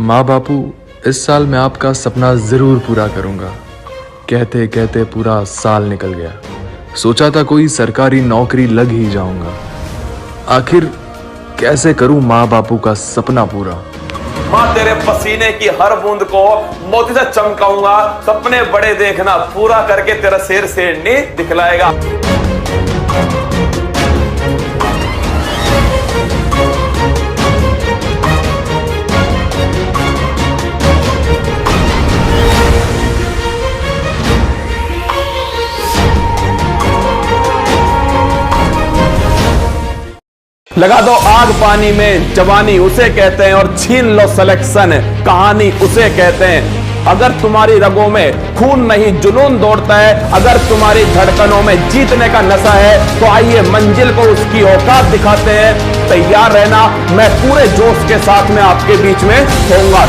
माँ बापू, इस साल मैं आपका सपना जरूर पूरा करूंगा। कहते कहते पूरा साल निकल गया। सोचा था कोई सरकारी नौकरी लग ही जाऊंगा। आखिर कैसे करूं माँ बापू का सपना पूरा। माँ तेरे पसीने की हर बूंद को मोती से चमकाऊंगा। सपने बड़े देखना, पूरा करके तेरा शेर शेरनी दिखलाएगा। लगा दो आग पानी में, जवानी उसे कहते हैं, और छीन लो सिलेक्शन, कहानी उसे कहते हैं। अगर तुम्हारी रगों में खून नहीं जुनून दौड़ता है, अगर तुम्हारी धड़कनों में जीतने का नशा है, तो आइए मंजिल को उसकी औकात दिखाते हैं। तैयार रहना, मैं पूरे जोश के साथ में आपके बीच में होऊंगा।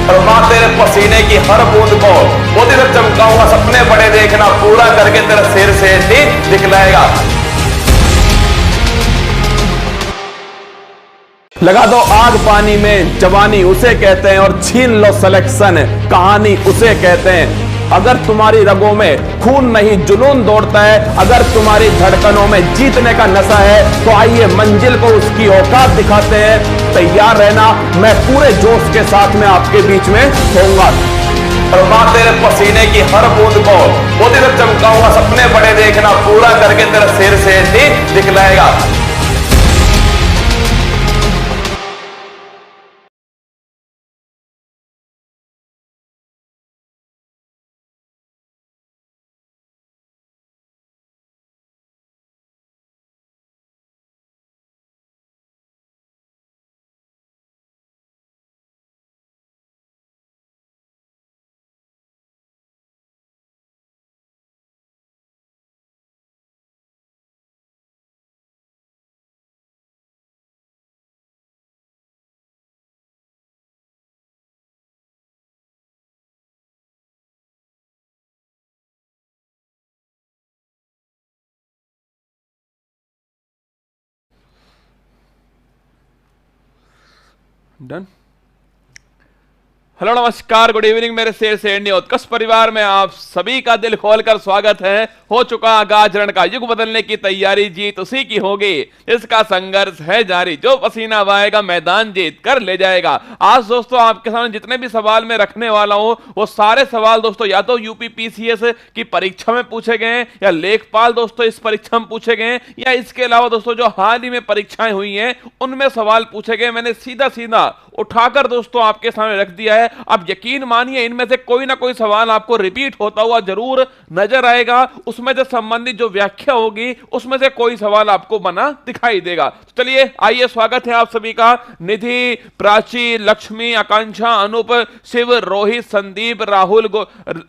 और माँ तेरे पसीने की हर बूंद को मोती से चमकाऊंगा। सपने बड़े देखना, पूरा करके तेरा शेर शेरनी दिखलाएगा। लगा दो आग पानी में, जवानी उसे कहते हैं, और छीन लो सिलेक्शन, कहानी उसे कहते हैं। अगर तुम्हारी रगों में खून नहीं जुनून दौड़ता है, अगर तुम्हारी धड़कनों में जीतने का नशा है, तो आइए मंजिल को उसकी औकात दिखाते हैं। तैयार रहना, मैं पूरे जोश के साथ में आपके बीच में होऊंगा। और माँ तेरे पसीने की हर बूंद को मोती से चमकाऊंगा। सपने बड़े देखना, पूरा करके तेरा शेर शेरनी दिखलाएगा। डन। हेलो नमस्कार, गुड इवनिंग मेरे शेर शेरनी उत्कर्ष परिवार में आप सभी का दिल खोलकर स्वागत है। हो चुका आगाज रण का युग बदलने की तैयारी, जीत उसी की होगी इसका संघर्ष है जारी। जो पसीना बहाएगा मैदान जीत कर ले जाएगा। आज दोस्तों आपके सामने जितने भी सवाल मैं रखने वाला हूं, वो सारे सवाल दोस्तों या तो यूपी पीसीएस की परीक्षा में पूछे गए, या लेखपाल दोस्तों इस परीक्षा में पूछे गए, या इसके अलावा दोस्तों जो हाल ही में परीक्षाएं हुई हैं उनमें सवाल पूछे गए। मैंने सीधा सीधा उठाकर दोस्तों आपके सामने रख दिया है। अब यकीन मानिए इनमें से कोई ना कोई सवाल आपको रिपीट होता हुआ जरूर नजर आएगा। उसमें से संबंधित जो व्याख्या होगी उसमें से कोई सवाल आपको बना दिखाई देगा। तो चलिए आइए, स्वागत है आप सभी का। निधि, प्राची, लक्ष्मी, आकांक्षा, अनूप, शिव, रोहित, संदीप, राहुल,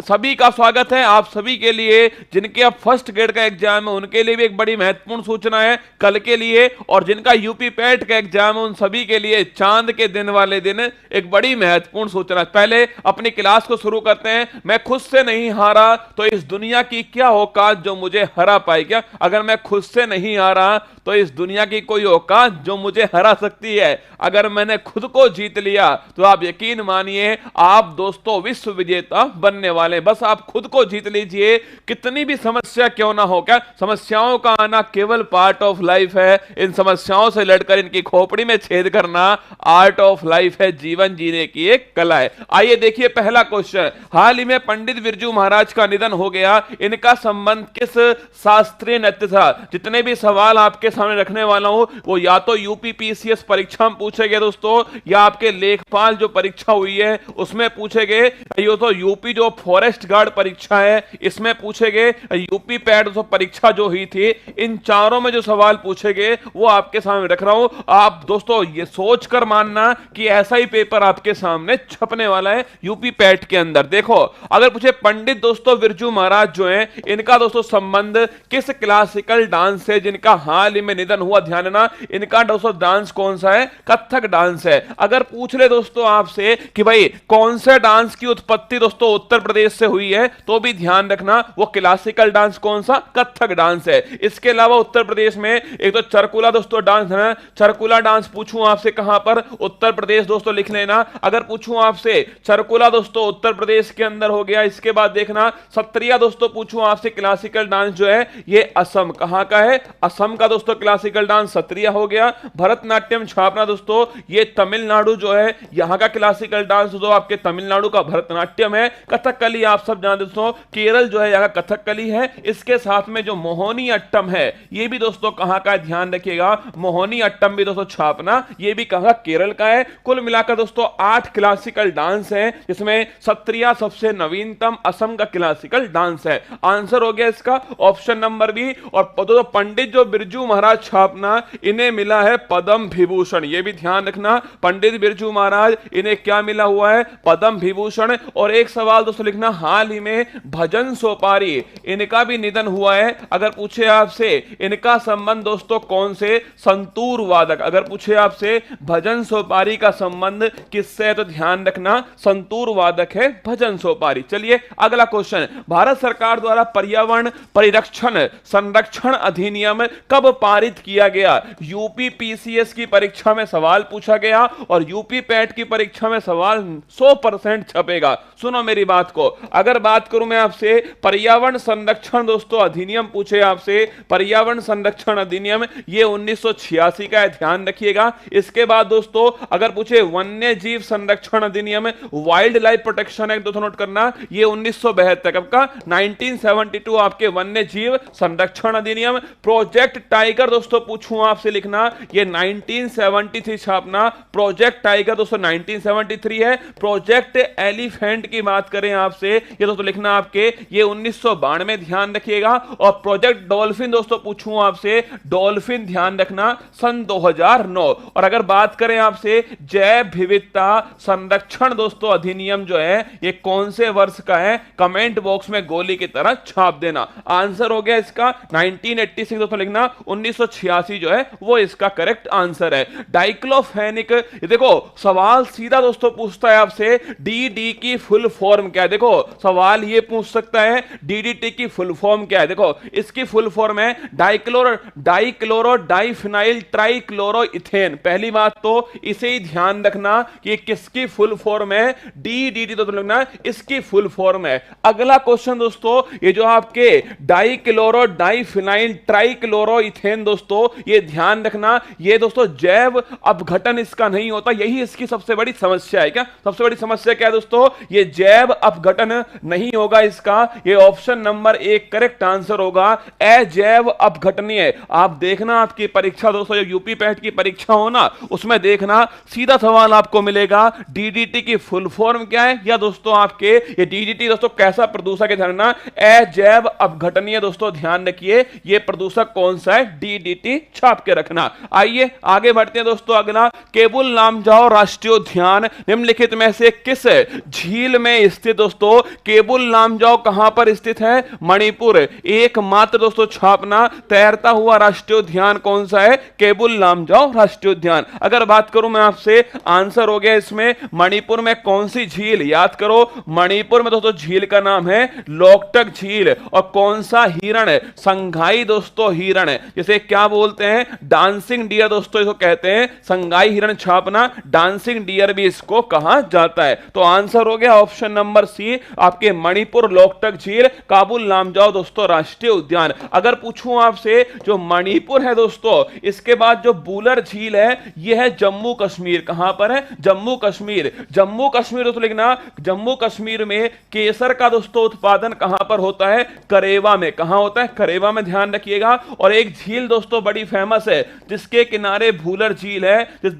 सभी का स्वागत है। आप सभी के लिए जिनके अब फर्स्ट ग्रेड का एग्जाम है उनके लिए भी एक बड़ी महत्वपूर्ण सूचना है कल के लिए, और जिनका यूपी पैट का एग्जाम है उन सभी के लिए चांद के दिन वाले दिन एक बड़ी महत्वपूर्ण सूचना। पहले अपनी क्लास को शुरू करते हैं। मैं खुद से नहीं हारा तो इस दुनिया की क्या औकात जो मुझे हरा पाए। क्या अगर मैं खुद से नहीं हारा तो इस दुनिया की कोई औकात जो मुझे हरा सकती है। अगर मैंने खुद को जीत लिया तो आप यकीन मानिए आप दोस्तों विश्व विजेता बनने वाले। बस आप खुद को जीत लीजिए, कितनी भी समस्या क्यों ना हो। क्या समस्याओं का आना केवल पार्ट ऑफ लाइफ है। इन समस्याओं से लड़कर इनकी खोपड़ी में छेद करना आर्ट ऑफ लाइफ है। जीवन जीने की एक कला है। आइए देखिए पहला क्वेश्चन। हाल ही में पंडित बिरजू महाराज का निधन हो गया, इनका संबंध किस शास्त्रीय नृत्य था। जितने भी सवाल आपके सामने रखने वाला हूं वो या तो यूपी पीसीएस परीक्षा में पूछे गए दोस्तों, या आपके लेखपाल जो परीक्षा हुई है उसमें पूछे गए, ये तो यूपी जो फॉरेस्ट गार्ड परीक्षा है इसमें पूछे गए, यूपी पैट परीक्षा जो हुई थी, इन चारों में जो सवाल पूछे गए वो आपके सामने रख रहा हूं। आप दोस्तों ये सोचकर मानना कि ऐसा ही पेपर आपके सामने छप छपने वाला है यूपी पैट के अंदर। देखो अगर पूछे पंडित दोस्तों बिरजू महाराज जो है इनका दोस्तों संबंध किस क्लासिकल डांस से जिनका हाल ही में निधन हुआ, ध्यान देना इनका दोस्तों डांस कौन सा है, कथक डांस है। अगर पूछ ले दोस्तों आपसे कि भाई कौन से डांस की उत्पत्ति दोस्तों उत्तर प्रदेश से हुई है, तो भी ध्यान रखना वो क्लासिकल डांस कौन सा, कथक डांस है। इसके अलावा उत्तर प्रदेश में एक तो चरकुला दोस्तों डांस है, चरकुला डांस पूछूं आपसे कहां पर, उत्तर प्रदेश दोस्तों लिख लेना। अगर पूछूं आपसे चरकुला दोस्तों उत्तर प्रदेश के अंदर हो गया। इसके बाद देखना सत्रिया दोस्तों पूछूं आपसे क्लासिकल डांस जो है ये असम, कहां का है, असम का दोस्तों क्लासिकल डांस सत्रिया हो गया। भरतनाट्यम छापना दोस्तों ये तमिलनाडु जो है यहां का क्लासिकल डांस जो आपके तमिलनाडु का भरतनाट्यम है। कथकली आप सब जानते दोस्तों केरल जो है यहां का कथकली है। इसके साथ में जो मोहिनी अट्टम है ये भी दोस्तों कहां का है, ध्यान रखिएगा मोहिनी अट्टम भी दोस्तों छापना ये भी कहां, केरल का है। कुल मिलाकर दोस्तों 8 क्लासिकल डांस हैं जिसमें सत्रिया सबसे नवीनतम असम का क्लासिकल डांस है। आंसर हो गया इसका ऑप्शन नंबर बी। और दोस्तों पंडित जो बिरजू महाराज छापना इन्हें मिला है पद्म विभूषण, ये भी ध्यान रखना पंडित बिरजू महाराज इन्हें क्या मिला हुआ है, पद्म विभूषण। और एक सवाल दोस्तों लिखना हाल ही में भजन सोपारी इनका भी निधन हुआ है। अगर पूछे आपसे इनका संबंध दोस्तों कौन से, संतूर वादक, अगर पूछे आपसे भजन सोपारी का संबंध किससे है तो ध्यान रखना संतूर वादक है भजन सोपारी। चलिए अगला क्वेश्चन, भारत सरकार द्वारा पर्यावरण परिरक्षण संरक्षण अधिनियम कब पारित किया गया। यूपी पीसीएस की परीक्षा में सवाल पूछा गया और यूपी पैट की परीक्षा में सवाल 100% छपेगा। सुनो मेरी बात को, अगर बात करूं मैं आपसे पर्यावरण संरक्षण दोस्तों अधिनियम पूछे आपसे, पर्यावरण संरक्षण अधिनियम ये 1986 का है, ध्यान रखिएगा। इसके बाद दोस्तों अगर पूछे वन्य जीव संरक्षण अधिनियम वाइल्ड लाइफ प्रोटेक्शन एक्ट दोस्तों नोट करना ये 1972 का 1972 आपके वन्य जीव संरक्षण अधिनियम। प्रोजेक्ट टाइगर दोस्तों पूछूं आपसे लिखना ये 1973 छापना, प्रोजेक्ट टाइगर दोस्तों 1973 है। प्रोजेक्ट एलिफेंट की बात करें आपसे ये दोस्तों लिखना आपके ये 1992 ध्यान रखिएगा। और प्रोजेक्ट डॉल्फिन दोस्तों पूछूं आपसे, डॉल्फिन ध्यान रखना सन 2009। और अगर बात करें आपसे जैव विविधता संरक्षण दोस्तों अधिनियम जो है ये कौन से वर्ष का है, कमेंट बॉक्स में गोली की तरह छाप देना। आंसर हो गया इसका 1986 दोस्तों लिखना, 1986 जो है वो इसका करेक्ट आंसर है। डाइक्लोफेनिक, देखो सवाल सीधा दोस्तों पूछता है आपसे डीडी की फुल फॉर्म क्या है। देखो सवाल ये पूछ सकता है डीडीटी की फुल फॉर्म क्या है। देखो इसकी फुल फॉर्म है डाइक्लोरो डाइफिनाइल ट्राइक्लोरोइथेन। पहली बात तो इसे ही ध्यान रखना कि किसकी फुल फॉर्म है, डीडीटी तो लिखना इसकी फुल फॉर्म है। अगला क्वेश्चन दोस्तों ये जो आपके डाइक्लोरो डाइफिनाइल ट्राइक्लोरोइथेन दोस्तों ये ध्यान रखना ये दोस्तों जैव अपघटन इसका नहीं होता, यही इसकी सबसे बड़ी समस्या है। क्या सबसे बड़ी समस्या क्या है दोस्तों, ये जैव अपघटन नहीं होगा इसका, ये ऑप्शन नंबर 1 करेक्ट आंसर होगा, अजैव अपघटनीय। आप देखना आपकी परीक्षा दोस्तों जो यूपी पैट की परीक्षा हो ना उसमें देखना सीधा सवाल आपको मिलेगा डीडीटी की फुल फॉर्म क्या है, या दोस्तों आपके ये डीडीटी दोस्तों कैसा प्रदूषक है, ध्यान अजैव अपघटनीय दोस्तों ध्यान रखिए ये प्रदूषक कौन सा है, डीडीटी छाप के रखना। आइए आगे बढ़ते हैं दोस्तों। अगला केबुल लामजाओ राष्ट्रीय उद्यान निम्नलिखित में से किस झील में स्थित दोस्तों, केबुल लामजाओ कहां पर स्थित है, मणिपुर। एकमात्र दोस्तों छापना तैरता हुआ राष्ट्रीय उद्यान कौन सा है, केबुल लामजाओ राष्ट्रीय उद्यान। अगर बात करूं मैं आपसे आंसर हो गया इसमें मणिपुर में कौन सी झील, याद करो मणिपुर में दोस्तों झील का नाम है लोकटक झील। और कौन सा हिरण, संघाई दोस्तों हिरण, जिसे क्या बोलते हैं डांसिंग डियर दोस्तों इसको कहते हैं, संघाई हिरण छापना डांसिंग डियर भी इसको कहा जाता है। तो आंसर हो गया ऑप्शन नंबर सी आपके मणिपुर लोकटक झील काबुल लामजाओ दोस्तों राष्ट्रीय उद्यान। अगर पूछूं आपसे जो मणिपुर है दोस्तों इसके बाद जो बूलर झील है यह है जम्मू कश्मीर, कहां पर है, जम्मू कश्मीर। जम्मू कश्मीर दोस्तों लिखना, जम्मू कश्मीर में केसर का दोस्तों उत्पादन कहां पर होता है, करेवा में। कहां होता है, करेवा में, ध्यान रखिएगा। और एक झील दोस्तों बड़ी फेमस है जिसके किनारे भूलर झील है, जिस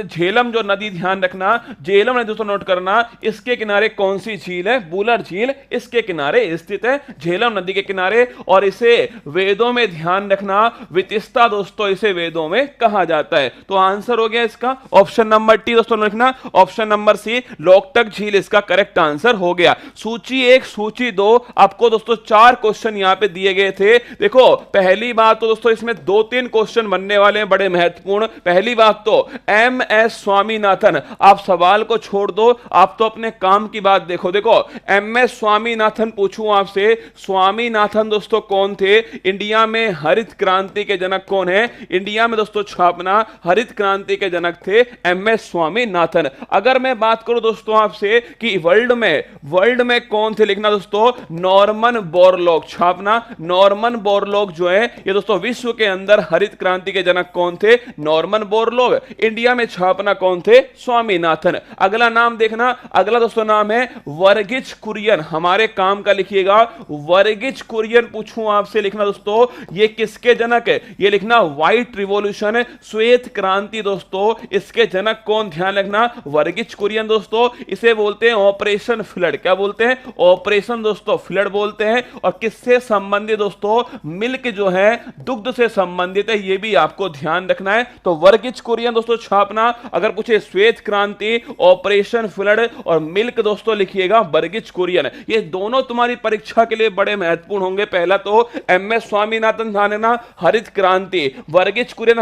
झेलम जो नदी ध्यान रखना, झेलम नदी दोस्तों नोट करना, इसके किनारे कौन सी झील है, बूलर झील इसके किनारे स्थित है, झेलम नदी के किनारे। और इसे वेदों में ध्यान रखना वितिस्ता दोस्तों इसे वेदों में कहा जाता है। तो आंसर हो गया इसका ऑप्शन नंबर टी दोस्तों लिखना, option number number C Loktak झील इसका करेक्ट आंसर हो गया। सूची 1 सूची 2 आपको दोस्तों 4 क्वेश्चन यहां पे दिए गए थे। देखो पहली बात तो दोस्तों इसमें 2-3 क्वेश्चन बनने वाले हैं बड़े महत्वपूर्ण। पहली बात तो MS स्वामीनाथन, आप सवाल को छोड़ दो, आप तो अपने काम की बात देखो। देखो MS स्वामीनाथन पूछूं आपसे, स्वामीनाथन दोस्तों कौन थे? इंडिया में हरित क्रांति के जनक कौन है? इंडिया में दोस्तों छापना हरित क्रांति के जनक थे MS स्वामीनाथन। अगर मैं बात करूं दोस्तों आपसे कि वर्ल्ड में कौन थे, लिखना दोस्तों नॉर्मन बोरलॉग, छापना नॉर्मन बोरलॉग जो है ये दोस्तों विश्व के अंदर हरित क्रांति के जनक कौन थे? Norman Borlaug. इंडिया में छापना कौन थे? स्वामीनाथन। अगला नाम देखना, अगला दोस्तों नाम है वर्गीज कुरियन, हमारे काम का लिखिएगा वर्गीज कुरियन पूछूं आपसे, लिखना दोस्तों ये किसके जनक है? ये लिखना व्हाइट रिवॉल्यूशन, श्वेत क्रांति दोस्तों इसके जनक कौन? ध्यान रखना वर्गीज कुरियन दोस्तों, इसे बोलते हैं ऑपरेशन फ्लड। क्या बोलते हैं? ऑपरेशन दोस्तों फ्लड बोलते हैं। और किससे संबंधित दोस्तों? मिल्क जो है दुग्ध से संबंधित है, यह भी आपको ध्यान रखना है। तो वर्गीज कुरियन दोस्तों छापना, अगर पूछे श्वेत क्रांति, ऑपरेशन फ्लड और मिल्क दोस्तों लिखिएगा वर्गीज कुरियन। ये दोनों तुम्हारी परीक्षा के लिए बड़े महत्वपूर्ण होंगे। पहला तो MS स्वामीनाथन ध्यान रखना, हरित क्रांति, वर्गीज कुरियन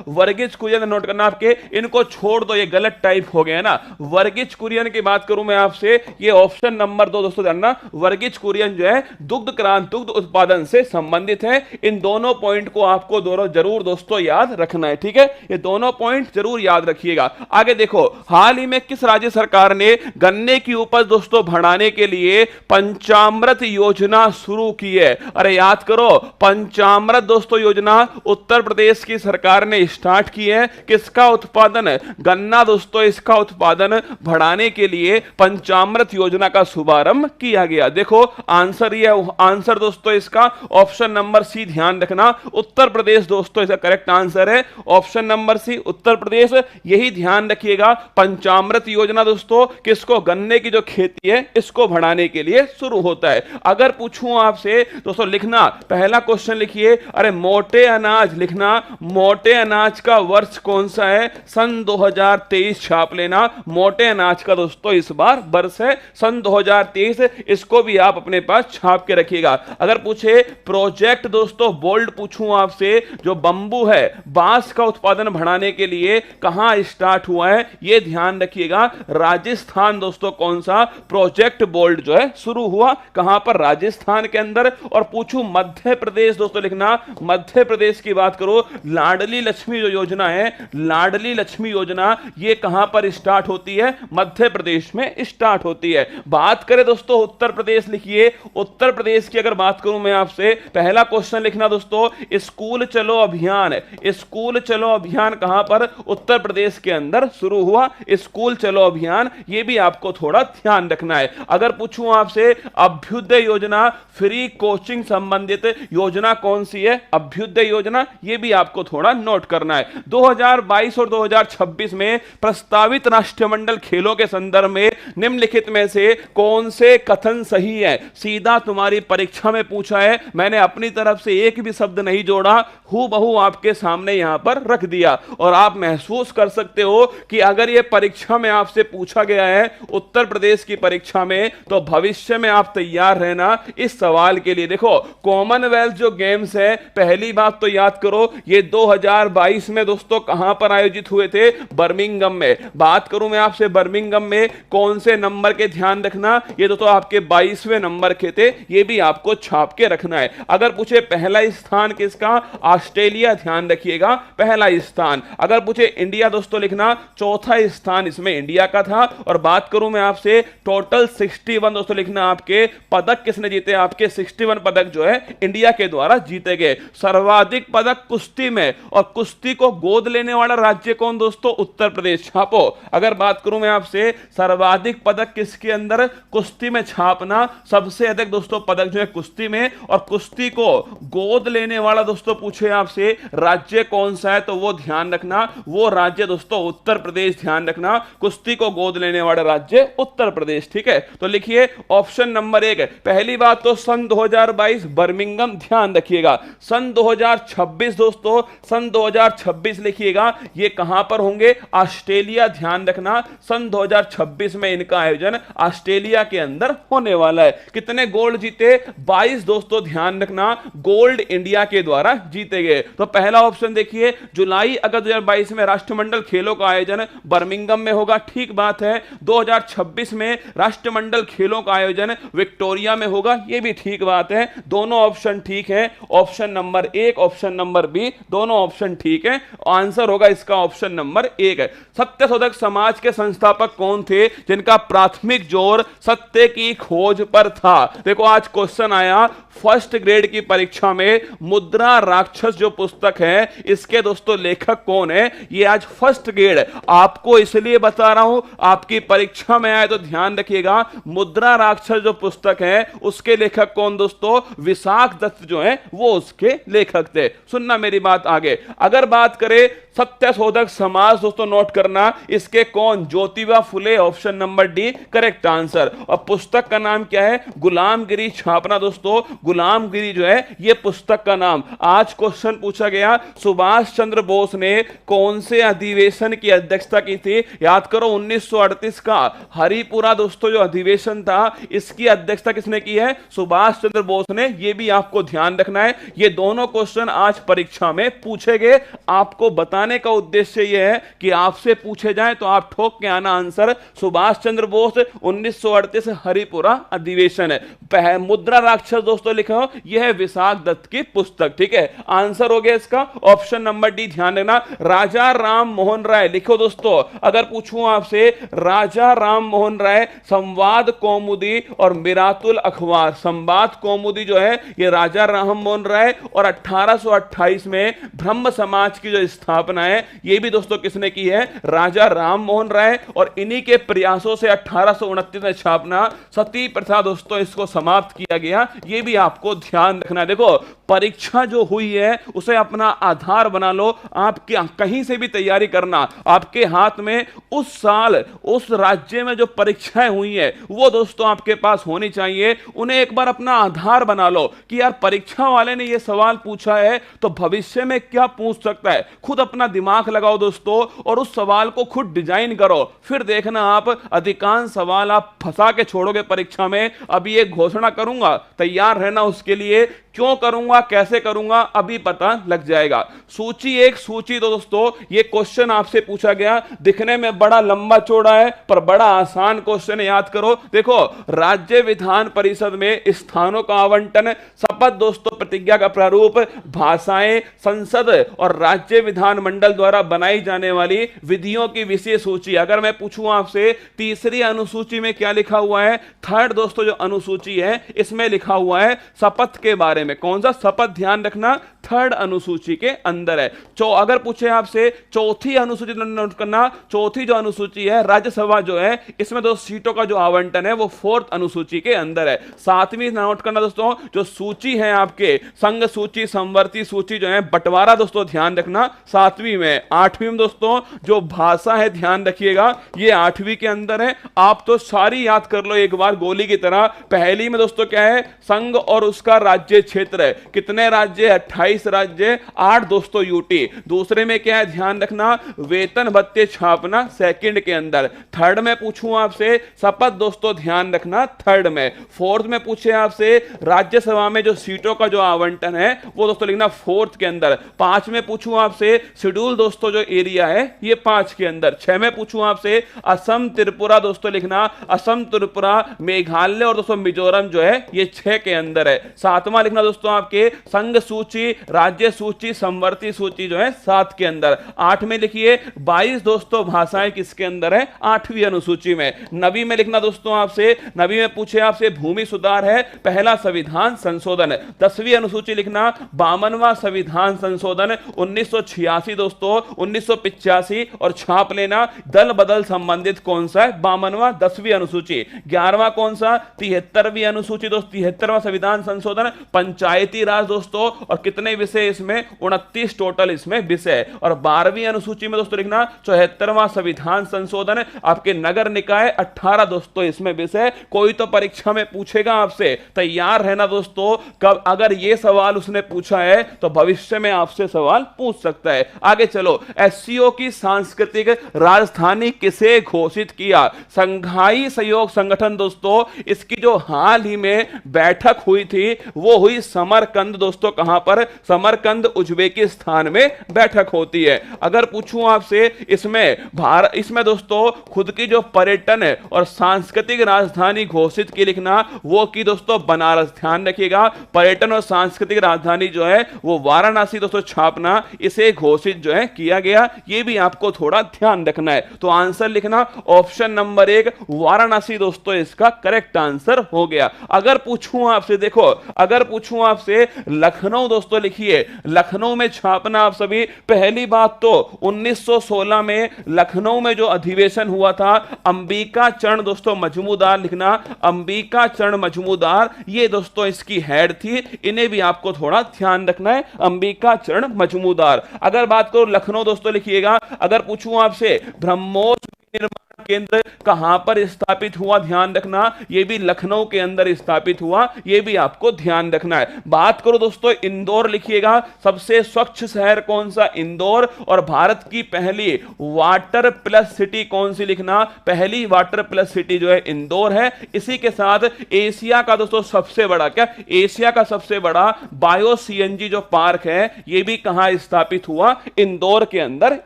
वर्गीज कुरियन नोट करना आपके, इनको छोड़ दो, ये गलत टाइप हो गया ना। वर्गीज कुरियन की बात करूं मैं आपसे, ये ऑप्शन नंबर 2 दोस्तों जानना, वर्गीज कुरियन जो है दुग्ध क्रांति, दुग्ध उत्पादन से संबंधित है। इन दोनों पॉइंट को आपको जरूर दोस्तों याद रखना है, ठीक है? ये दोनों पॉइंट जरूर याद रखिएगा। आगे देखो, हाल ही में किस राज्य सरकार ने गन्ने की उपज दोस्तों बढ़ाने के लिए पंचामृत योजना शुरू की है? अरे याद करो, पंचामृत दोस्तों योजना उत्तर प्रदेश की सरकार ने स्टार्ट की है। किसका उत्पादन? गन्ना दोस्तों, इसका उत्पादन बढ़ाने के लिए पंचामृत योजना का शुभारंभ किया गया। देखो आंसर ये, आंसर दोस्तों इसका ऑप्शन नंबर सी, ध्यान रखना उत्तर प्रदेश दोस्तों इसका करेक्ट आंसर है। ऑप्शन नंबर सी उत्तर प्रदेश, यही ध्यान रखिएगा। पंचामृत योजना दोस्तों किसको? गन्ने की जो खेती है इसको बढ़ाने के लिए शुरू होता है। अगर पूछूं आपसे दोस्तों, लिखना पहला क्वेश्चन लिखिए, अरे मोटे अनाज, लिखना मोटे अनाज का वर्ष कौन सा है? सन 2023 छाप लेना। मोटे अनाज का दोस्तों इस बार वर्ष है सन 2023, इसको भी आप अपने पास छाप के रखिएगा। अगर पूछे प्रोजेक्ट दोस्तों बोल्ड पूछूं आपसे, जो बंबू है, बांस का उत्पादन बढ़ाने के लिए कहां स्टार्ट हुआ है, यह ध्यान रखिएगा। राजस्थान दोस्तों कौन सा प्रोजेक्ट बोल्ड जो है शुरू हुआ, कहां पर? राजस्थान के अंदर। और पूछूं मध्य प्रदेश दोस्तों, लिखना मध्य प्रदेश की बात करो, लाडली लक्ष्मी जो योजना है, लाडली लक्ष्मी योजना, ये कहां पर स्टार्ट होती है? मध्य प्रदेश में स्टार्ट होती है। बात करें दोस्तों उत्तर प्रदेश, लिखिए उत्तर प्रदेश की अगर बात करूं मैं आपसे, पहला क्वेश्चन लिखना दोस्तों स्कूल चलो अभियान, स्कूल चलो अभियान कहां पर? उत्तर प्रदेश के अंदर शुरू हुआ स्कूल चलो अभियान, ये भी आपको थोड़ा ध्यान रखना है। अगर पूछूं आपसे अभ्युदय योजना, फ्री कोचिंग संबंधित योजना कौन सी है? अभ्युदय योजना, ये भी आपको थोड़ा नोट करना है। 2022 और 2026 में प्रस्तावित राष्ट्रमंडल खेलों के संदर्भ में निम्नलिखित में से कौन से कथन सही है? सीधा तुम्हारी परीक्षा में पूछा है, मैंने अपनी तरफ से एक भी शब्द नहीं जोड़ा, हूबहू आपके सामने यहां पर रख दिया। और आप महसूस कर सकते हो कि अगर यह परीक्षा में आपसे पूछा गया है उत्तर प्रदेश की परीक्षा में, तो भविष्य में आप तैयार रहना इस सवाल के लिए। देखो कॉमनवेल्थ जो गेम्स है, पहली बात तो याद करो, ये 2022 में दोस्तों कहां पर आयोजित हुए थे? बर्मिंघम में। बात करूं मैं आपसे बर्मिंघम में कौन से नंबर के, ध्यान रखना ये दोस्तों आपके 22वें नंबर के थे, ये भी आपको छाप के रखना है। अगर पूछे पहला स्थान किसका? ऑस्ट्रेलिया, ध्यान रखिएगा पहला स्थान। अगर पूछे इंडिया दोस्तों, लिखना चौथा स्थान इसमें इंडिया का था। और बात करूं मैं आपसे टोटल 61 दोस्तों, लिखना आपके पदक किसने जीते? आपके 61 पदक जो है इंडिया के द्वारा जीते गए। सर्वाधिक पदक कुश्ती में, और कुश्ती को गोद लेने वाला राज्य कौन दोस्तों? उत्तर प्रदेश, छापो। अगर बात करूं मैं आपसे सर्वाधिक पदक किसके अंदर? कुश्ती में छापना। सबसे अधिक दोस्तों पदक जो है कुश्ती में, और कुश्ती को गोद लेने वाला दोस्तों पूछे आपसे राज्य कौन सा है, तो वो ध्यान रखना वो राज्य दोस्तों उत्तर प्रदेश, ध्यान रखना कुश्ती को गोद लेने वाला राज्य उत्तर प्रदेश, ठीक है? तो लिखिए ऑप्शन नंबर 1, पहली बात तो सन 2022 बर्मिंघम, ध्यान रखिएगा। सन 2026 दोस्तों, सन 2026 लिखिएगा, ये कहां पर होंगे? ऑस्ट्रेलिया, ध्यान रखना सन 2026 में इनका आयोजन ऑस्ट्रेलिया के अंदर होने वाला है। कितने गोल्ड जीते? 22 दोस्तों, ध्यान रखना, गोल्ड इंडिया के द्वारा जीते गए। तो पहला ऑप्शन देखिए, जुलाई अगस्त 2022 में राष्ट्रमंडल खेलों का आयोजन बर्मिंघम में होगा, ठीक बात है। 2026 में राष्ट्रमंडल खेलों का आयोजन विक्टोरिया में होगा, यह भी ठीक बात है। दोनों ऑप्शन ठीक है, ऑप्शन नंबर एक, ऑप्शन नंबर बी, दोनों ऑप्शन ठीक है। आंसर होगा इसका ऑप्शन नंबर एक है। सत्यशोधक समाज के संस्थापक कौन थे जिनका प्राथमिक जोर सत्य की खोज पर था? देखो आज क्वेश्चन आया फर्स्ट ग्रेड की परीक्षा में, मुद्रा राक्षस जो पुस्तक है इसके दोस्तों लेखक कौन है? ये आज फर्स्ट ग्रेड आपको इसलिए बता रहा हूं, आपकी परीक्षा में आए तो ध्यान रखिएगा। मुद्रा राक्षस जो पुस्तक है उसके लेखक कौन दोस्तों? विशाख दत्त जो है वो उसके लेखक थे। सुनना मेरी बात आगे। अगर बात करें सत्यशोधक समाज दोस्तों, नोट करना इसके कौन? Jyotiba Phule, option number D correct answer. और पुस्तक का नाम क्या है? गुलामगिरी छापना दोस्तों, गुलामगिरी जो है ये पुस्तक का नाम। आज क्वेश्चन पूछा गया सुभाष चंद्र बोस ने कौन से अधिवेशन की अध्यक्षता की थी? याद करो 1938 का हरिपुरा दोस्तों जो अधिवेशन था इसकी अध्यक्षता किसने की है? सुभाष चंद्र बोस ने। यह भी आपको ध्यान रखना है। ये दोनों क्वेश्चन आज परीक्षा में पूछे गए। आपको बताने का उद्देश्य यह है कि आपसे पूछे जाए तो आप ठोक के आना आंसर। सुभाष चंद्र बोस 1938 हरिपुरा अधिवेशन है। मुद्रा राक्षस दोस्तों लिखो, यह है विशाख दत्त की पुस्तक, ठीक है। आंसर हो गया इसका ऑप्शन नंबर डी, ध्यान देना। राजा राम मोहन राय लिखो दोस्तों। अगर पूछूं आपसे, राजा राम मोहन राय संवाद कौमुदी और मिरातुल अखबार, संवाद कौमुदी जो है ये राजा राम मोहन राय, और 1828 में ब्रह्म समाज की जो स्थापना है ये भी दोस्तों किसने की है? राजा राम मोहन राय। और इन्हीं के प्रयासों से 1829 में छापना सती प्रथा दोस्तों इसको समाप्त किया गया। ये भी आपको ध्यान रखना। देखो परीक्षा जो हुई है उसे अपना आधार बना लो। आप कहीं से भी तैयारी करना, आपके हाथ में उस साल उस राज्य में जो परीक्षाएं हुई है वो दोस्तों आपके पास होनी चाहिए। उन्हें एक बार अपना आधार बना लो कि यार परीक्षा वाले ने ये सवाल पूछा है तो भविष्य में क्या पूछ सकता है। खुद अपना दिमाग लगाओ दोस्तों और उस सवाल को खुद डिजाइन करो, फिर देखना आप अधिकांश सवाल आप फंसा के छोड़ोगे परीक्षा में। अभी एक घोषणा करूंगा, तैयार रहना उसके लिए। क्यों करूंगा, कैसे करूंगा, अभी पता लग जाएगा। सूची एक, सूची दो दोस्तों, ये क्वेश्चन आपसे पूछा गया, दिखने में बड़ा लंबा चौड़ा है पर बड़ा आसान क्वेश्चन है, याद करो। देखो राज्य विधान परिषद में स्थानों का आवंटन, शपथ दोस्तों प्रतिज्ञा का प्रारूप, भाषाएं, संसद और राज्य विधान मंडल द्वारा बनाई जाने वाली विधियों की विशेष सूची। अगर मैं पूछूं आपसे तीसरी अनुसूची में क्या लिखा हुआ है? थर्ड दोस्तों जो अनुसूची है इसमें लिखा हुआ है शपथ के बारे में। कौन सा शपथ? ध्यान रखना थर्ड अनुसूची के अंदर है। अगर पूछे आपसे चौथी अनुसूची नोट करना, चौथी जो अनुसूची है राज्यसभा जो है इसमें दो सीटों का जो आवंटन है वो फोर्थ अनुसूची के अंदर है। सातवीं नोट करना दोस्तों, जो सूची है आपके संघ सूची, संवर्ती सूची जो है बंटवारा दोस्तों ध्यान रखना सातवीं में। आठवीं में दोस्तों जो भाषा है ध्यान रखिएगा ये आठवीं के अंदर है। आप तो सारी याद कर लो एक बार गोली की तरह। पहली में दोस्तों क्या है? संघ और उसका राज्य क्षेत्र है। कितने राज्य? 28 राज्य, 8 दोस्तों यूटी। दूसरे में क्या है ध्यान रखना? वेतन भत्ते छापना सेकंड के अंदर। थर्ड में पूछूं आपसे शपथ दोस्तों ध्यान रखना थर्ड में। फोर्थ में पूछे आपसे राज्यसभा में जो सीटों का जो आवंटन है वो दोस्तों लिखना फोर्थ के अंदर। 5 में पूछूं आपसे शेड्यूल दोस्तों जो एरिया है ये 5 के अंदर। 6 में पूछूं आपसे असम त्रिपुरा दोस्तों लिखना, असम त्रिपुरा मेघालय और दोस्तों मिजोरम जो है ये 6 के अंदर है। 7वां लिखना दोस्तों आपके संघ सूची, राज्य सूची, संवर्ती सूची जो है 7 के अंदर। 8 में लिखिए 22 दोस्तों भाषाएं किसके अंदर है? 8वीं अनुसूची में। 9वीं में लिखना दोस्तों आपसे, 9वीं में पूछे आपसे भूमि सुधार है, पहला संविधान संशोधन। 10वीं अनुसूची लिखना 52वां संविधान संशोधन 1986 दोस्तों, 1985 और छाप लेना दल बदल संबंधित कौन सा है? 52वां 10वीं अनुसूची। 11वां कौन सा? 73वीं अनुसूची दोस्तों, 73वां संविधान संशोधन पंचायती राज दोस्तों। और कितने कितने विषय इसमें? 29 टोटल इसमें विषय। और 12वीं अनुसूची में दोस्तों लिखना 74वां संविधान संशोधन, आपके नगर निकाय 18 दोस्तों इसमें विषय। कोई तो परीक्षा में पूछेगा आपसे, तैयार रहना दोस्तों। कब अगर ये सवाल उसने पूछा है तो भविष्य में आपसे सवाल पूछ सकता है। आगे चलो, एससीओ की सांस्कृतिक राजधानी किसे घोषित किया? संघाई सहयोग संगठन दोस्तों, इसकी जो हाल ही में बैठक हुई थी वो हुई समरकंद दोस्तों। कहां पर? समरकंद उज्बेकिस्तान में बैठक होती है। अगर पूछूं आपसे इसमें दोस्तों खुद की जो पर्यटन और सांस्कृतिक राजधानी घोषित की लिखना, वो की दोस्तों बनारस। ध्यान रखिएगा, पर्यटन और सांस्कृतिक राजधानी जो है वो वाराणसी दोस्तों छापना, इसे घोषित जो है किया गया। ये भी आपको थोड़ा ध्यान रखना है। तो आंसर लिखना ऑप्शन नंबर 1 वाराणसी दोस्तों इसका करेक्ट आंसर हो गया। अगर पूछूं आपसे, देखो अगर पूछूं आपसे लखनऊ दोस्तों, लिखिए लखनऊ में छापना आप सभी। पहली बात तो 1916 में लखनऊ में जो अधिवेशन हुआ था, अंबिका चरण दोस्तों मजमूदार लिखना, अंबिका चरण मजमूदार ये दोस्तों इसकी हेड थी। इन्हें भी आपको थोड़ा ध्यान रखना है, अंबिका चरण मजमूदार। अगर बात करो लखनऊ दोस्तों लिखिएगा। अगर पूछूं आपसे ब्रह्मोस निर्माण केंद्र कहां पर स्थापित हुआ, ध्यान रखना, यह भी लखनऊ के अंदर स्थापित हुआ, यह भी आपको ध्यान रखना है। बात करो दोस्तों इंदौर लिखिएगा, सबसे स्वच्छ शहर कौन सा? इंदौर। और भारत की पहली वाटर प्लस सिटी कौन सी लिखना? पहली वाटर प्लस सिटी जो है इंदौर है। इसी के साथ एशिया का दोस्तों सबसे बड़ा, क्या एशिया का सबसे बड़ा बायो सीएनजी जो पार्क है, यह भी कहां स्थापित हुआ? इंदौर के अंदर